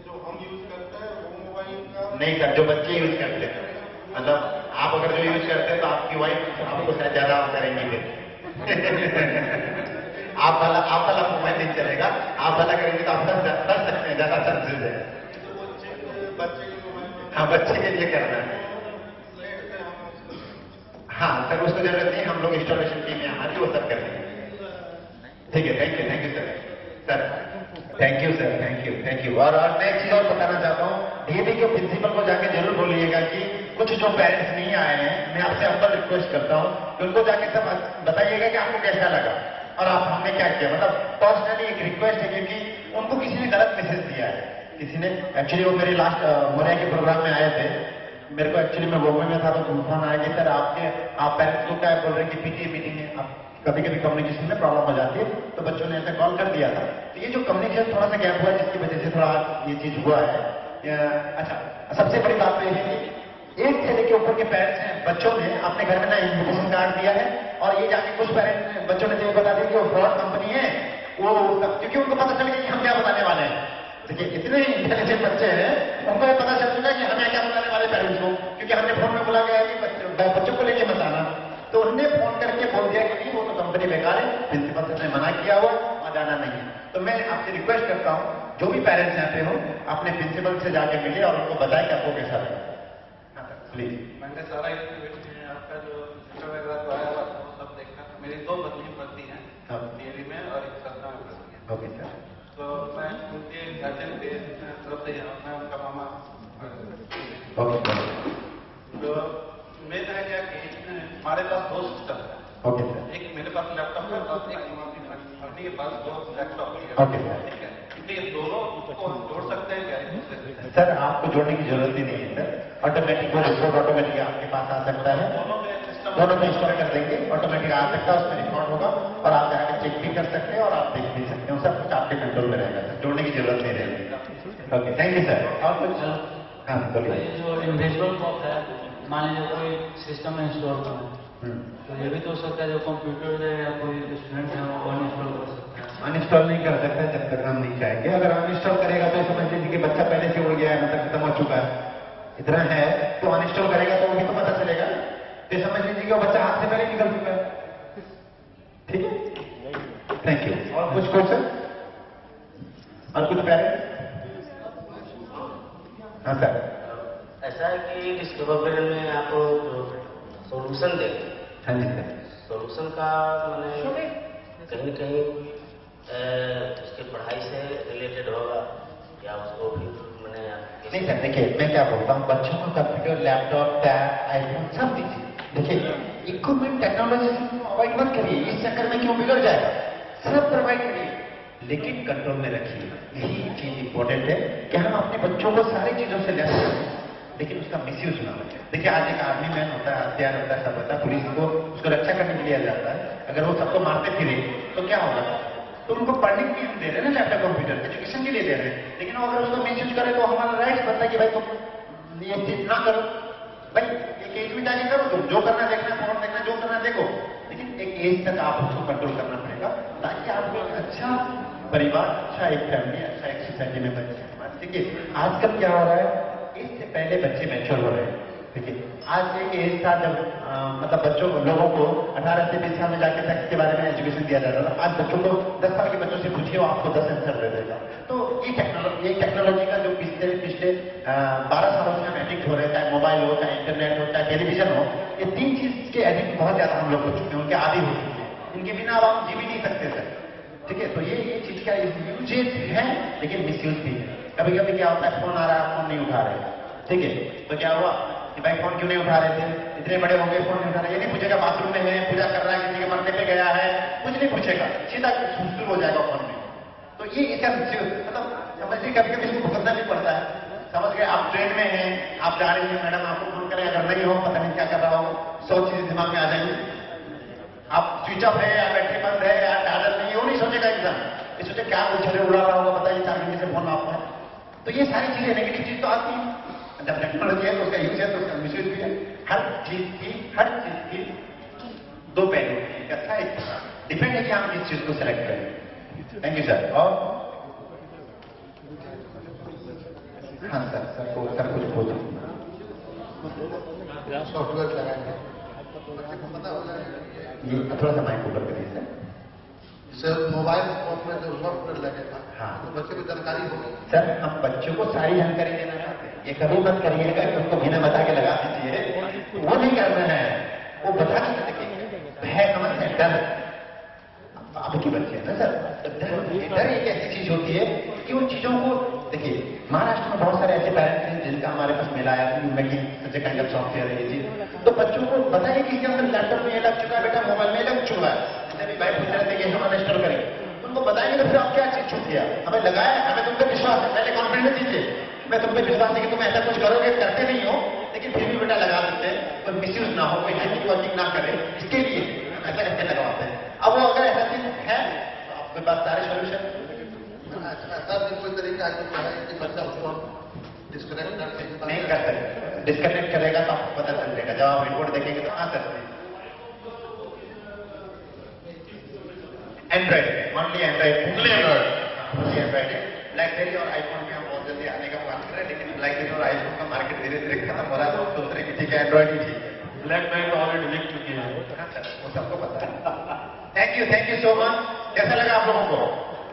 जो हम यूज करते हैं वो मोबाइल का नहीं सर, जो बच्चे यूज करते हैं, मतलब आप अगर जो यूज करते हैं तो आपकी वाइफ आपको शायद ज्यादा करेंगी फिर आप वाला मोबाइल नहीं चलेगा, आप वाला करेंगे तो आप बच सकते हैं, ज्यादा चांसेस है। बच्चे के मोबाइल में हाँ, बच्चे के लिए करना है। हाँ सर, उसको जरूरत नहीं, हम लोग इंस्टॉलेशन टीम है हमारी, वो सब कर देंगे। ठीक है, thank you sir. Sir thank you sir, thank you. और मैं एक चीज और बताना चाहता हूँ, डीएवी के प्रिंसिपल को जाके जरूर बोलिएगा कि कुछ जो पेरेंट्स नहीं आए हैं, मैं आपसे अंदर रिक्वेस्ट करता हूँ कि उनको जाके सब बताइएगा कि आपको कैसा लगा और आप हमने क्या किया। मतलब पर्सनली एक रिक्वेस्ट है, क्योंकि उनको किसी ने गलत मैसेज दिया है, किसी ने एक्चुअली वो मेरे लास्ट मोरिया के प्रोग्राम में आए थे, मेरे को एक्चुअली मैं मुंबई में था तो फोन आया कि सर आप पेरेंट्स को क्या बोल रहे हैं कि पीटीए मीटिंग है, आप कभी कम्युनिकेशन में प्रॉब्लम हो जाती है, तो बच्चों ने ऐसा कॉल कर दिया था। तो ये जो कम्युनिकेशन थोड़ा सा गैप हुआ है, जिसकी वजह से थोड़ा ये चीज हुआ है। अच्छा, सबसे बड़ी बात तो ये है कि 1 से लेकर ऊपर के पेरेंट्स हैं, बच्चों ने अपने घर में ना इन्विटेशन कार्ड दिया है, और ये जाके कुछ पेरेंट्स बच्चों ने तो बता दिया कि वो फ्रॉड कंपनी है, वो क्योंकि उनको पता चल गया कि हम क्या बताने वाले हैं। देखिए, इतने इंटेलिजेंट बच्चे हैं, उनको ये पता चल चुका कि हमें क्या बताने वाले पेरेंट्स को, क्योंकि हमने फोन में बोला गया कि बच्चों को लेके मत आना, तो उन्होंने फोन करके बोल दिया कि नहीं, वो तो कंपनी बेकार है, प्रिंसिपल से मना किया हुआ, वहां जाना नहीं है। तो मैं आपसे रिक्वेस्ट करता हूँ, जो भी पेरेंट्स यहाँ पे हो, अपने प्रिंसिपल से जाके मिले और उनको बताएं कि आपको कैसा लगा। प्लीज। मैंने सारा इंटरव्यू आपका जो सिस्टम वगैरह जो आया हुआ था वो सब देखा। मेरी 2 बच्चियां पढ़ती हैं DAV में और एक 7वीं में पढ़ती हैं। Okay sir. तो मैं उनके गार्जियन के तरफ से मैं उनका मामा। ओके तो मेरा है क्या कि हमारे पास 2 सिस्टम है। Okay sir. एक मेरे पास लैपटॉप है और एक फैमिली के पास 2 लैपटॉप है। Okay sir. ठीक है, इसलिए दोनों को हम जोड़ सकते हैं क्या एक दूसरे से? सर आपको जोड़ने की जरूरत ही नहीं है सर, ऑटोमेटिक वो रिपोर्ट ऑटोमेटिक आपके पास आ सकता है, दोनों में इंस्टॉल कर देंगे, ऑटोमेटिक आ सकता है, उसमें रिकॉर्ड होगा और आप जाकर चेक भी कर सकते हैं और आप देख भी सकते हैं, सब कुछ आपके कंट्रोल में रहेगा सर, जोड़ने की जरूरत नहीं रहेगी। Okay, thank you sir. और कुछ? हाँ बोलिए। ये जो इंडिविजुअल कॉप है, मान लीजिए कोई सिस्टम में इंस्टॉल करना है, तो ये भी तो हो सकता है जो कंप्यूटर है या कोई स्टूडेंट है वो अनइंस्टॉल कर सकता है। अनइंस्टॉल नहीं कर सकता जब तक हम नहीं चाहेंगे, अगर अनइंस्टॉल करेगा तो समझ लीजिए कि बच्चा पहले से उड़ गया है, मतलब खत्म हो चुका है, इतना है, तो अनइंस्टॉल करेगा तो वही तो पता चलेगा, तो समझ लीजिए कि वो बच्चा हाथ से पहले निकल चुका है। ठीक है, थैंक यू। और कुछ क्वेश्चन? और कुछ पेरेंट्स? हाँ सर। ऐसा है कि डिस्कवर में आप सॉल्यूशन देते हैं। हाँ जी सर। सॉल्यूशन का मैंने कहीं न कहीं उसकी पढ़ाई से रिलेटेड होगा या उसको भी मैंने नहीं सर, देखिए मैं क्या बोलता हूँ, बच्चों को कंप्यूटर, लैपटॉप, टैब, आईफोन सब दीजिए। देखिए इक्विपमेंट टेक्नोलॉजी अवॉइड मत करिए, इस चक्कर में क्यों बिगड़ जाएगा, सब प्रोवाइड करिए, लेकिन कंट्रोल में रखिए। यही चीज इंपॉर्टेंट है कि हम अपने बच्चों को सारी चीजों से लेते हैं, लेकिन उसका मिसयूज ना हो। देखिए आज एक आर्मी मैन होता है, हथियार होता है, सब होता है, पुलिस को उसको रक्षा करने के लिए जाता है, अगर वो सबको मारते फिरे तो क्या होगा? तो उनको पढ़ने के लिए हम दे रहे हैं ना लैपटॉप कंप्यूटर, एजुकेशन के लिए दे रहे हैं, लेकिन अगर उसको मिसयूज करे तो हमारा राइट बनता है कि भाई तुम ये चीज ना करो, भाई एक एज में जाके करो, तुम जो करना देखना, फोन देखना, जो करना देखो, लेकिन एक एज तक आप उसको कंट्रोल करना पड़ेगा ताकि आपको एक अच्छा परिवार, अच्छा एक फैमिली, अच्छा एक सोसाइटी में बच्चे। देखिए आजकल क्या हो रहा है, इससे पहले बच्चे मैच्योर हो रहे हैं। देखिए आज एक एज था जब मतलब बच्चों लोगों को 18 से 20 साल में जाके सेक्स के बारे में एजुकेशन दिया जाता था। आज बच्चों को 10 साल के बच्चों से पूछिए, वो आपको 10 आंसर दे देगा। तो ये टेक्नोलॉजी का जो पिछले 12 सालों से हम एडिक्ट हो रहे हैं, चाहे मोबाइल हो, चाहे इंटरनेट हो, चाहे टेलीविजन हो, ये 3 चीज के एडिक्ट बहुत ज्यादा हम लोग हो चुके हैं, उनके आदी हो चुके हैं, इनके बिना अब हम जी भी नहीं सकते सर। ठीक है, तो ये चीज का यूजेज है लेकिन मिसयूज भी है। कभी कभी क्या होता है, फोन आ रहा है, फोन नहीं उठा रहे, ठीक है, तो क्या हुआ कि भाई फोन क्यों नहीं उठा रहे थे, इतने बड़े हो गए फोन नहीं उठा रहे, ये नहीं पूछेगा बाथरूम में है, पूजा कर रहा है, किसी के मरने पे गया है, कुछ नहीं पूछेगा, सीधा शुरू हो जाएगा फोन में। तो ये इसका मतलब समझिए कभी कभी इसको भुगतना भी पड़ता है। समझ गए, आप ट्रेन में हैं, आप जा रहे हैं, मैडम आपको फोन करें, अगर नहीं हो, पता नहीं क्या कर रहा हो, 100 चीजें दिमाग में आ जाएंगी, आप स्विच ऑफ है या बैटरी बंद है या चार्जर नहीं है, वो नहीं सोचेगा एकदम, ये सोचे क्या उछले उड़ा रहा होगा, बताइए 4 घंटे से फोन आपका है। तो ये सारी चीजें नेगेटिव चीज तो आती है, जब टेक्नोलॉजी है तो उसका यूज है तो उसका मिसयूज भी है। हर चीज की 2 पहलू है, एक अच्छा एक डिपेंड है कि हम किस चीज को सिलेक्ट करें। Thank you sir. और हाँ सर कुछ बोलो। सॉफ्टवेयर लगाएंगे, पता हो जाएगा, ये थोड़ा सा माइक ऊपर करिए सर। सर मोबाइल फोन में जो सॉफ्टवेयर लगेगा, हाँ, तो बच्चे को जानकारी होगी। सर हम बच्चों को सारी जानकारी देना चाहते हैं, ये कभी मत करिएगा कि उसको बिना बता के लगा दीजिए, वो नहीं करना है, वो बता के देखिए है, समझ है, डर आपके बच्चे है ना सर, डर एक ऐसी चीज होती है कि उन चीजों को देखिए, महाराष्ट्र में बहुत सारे ऐसे पेरेंट्स हैं जिनका हमारे पास मिला है, making such a kind of software है ये चीज, तो बच्चों को बताइए कि इसके अंदर लैपटॉप में ये लग चुका है, बेटा मोबाइल में लग चुका है, जैसे भी भाई पूछ रहे थे कि हम अनइंस्टॉल करेंगे, उनको बताएंगे तो फिर आप क्या चीज छूट गया, हमें लगाया, हमें तुम पे विश्वास है, पहले कॉन्फिडेंस दीजिए, मैं तुम पे विश्वास है कि तुम ऐसा कुछ करोगे, करते नहीं हो, लेकिन फिर भी बेटा लगा देते हैं, कोई मिसयूज ना हो, कोई हैकिंग वर्किंग ना करे, इसके लिए हम ऐसा करके लगवाते हैं। अब वो अगर ऐसा चीज है तो आपके पास सारे सोल्यूशन, ऐसा भी कोई तरीका है कि बच्चा उसको डिस्कनेक्ट नहीं कर सकते, डिस्कनेक्ट करेगा तो आपको पता चल जाएगा, जब आप रिपोर्ट देखेंगे तो हाँ सकते हैं। एंड्रॉइड, ओनली एंड्रॉइड है, ब्लैकबेरी और आईफोन में हम बहुत जल्दी आने का बात कर रहे हैं, लेकिन ब्लैकबेरी और आईफोन का मार्केट धीरे धीरे खत्म हो रहा है, तो सोच रहे कि ठीक है एंड्रॉइड ही ठीक है। ब्लैकबेरी तो ऑलरेडी लिख चुकी है। हाँ सर, वो सबको पता है। Thank you so much. कैसा लगा आप लोगों को?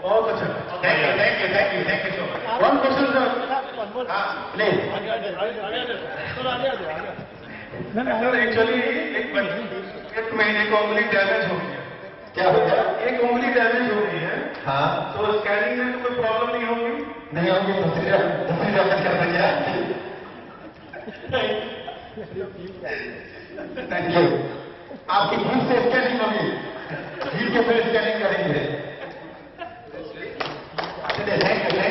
बहुत अच्छा। Thank you so much. One question sir, हाँ प्लीज। एक्चुअली एक महीने को उंगली डैमेज हो गई है। क्या हो गया? एक उंगली डैमेज हो गई है, हाँ, तो स्कैनिंग में तो कोई प्रॉब्लम नहीं होगी? नहीं होगी। दूसरी डॉक्टर कर देंगे। Thank you. आपकी भूल से स्कैनिंग होगी, भीड़ के फिर स्कैनिंग करेंगे। चलिए, थैंक यू।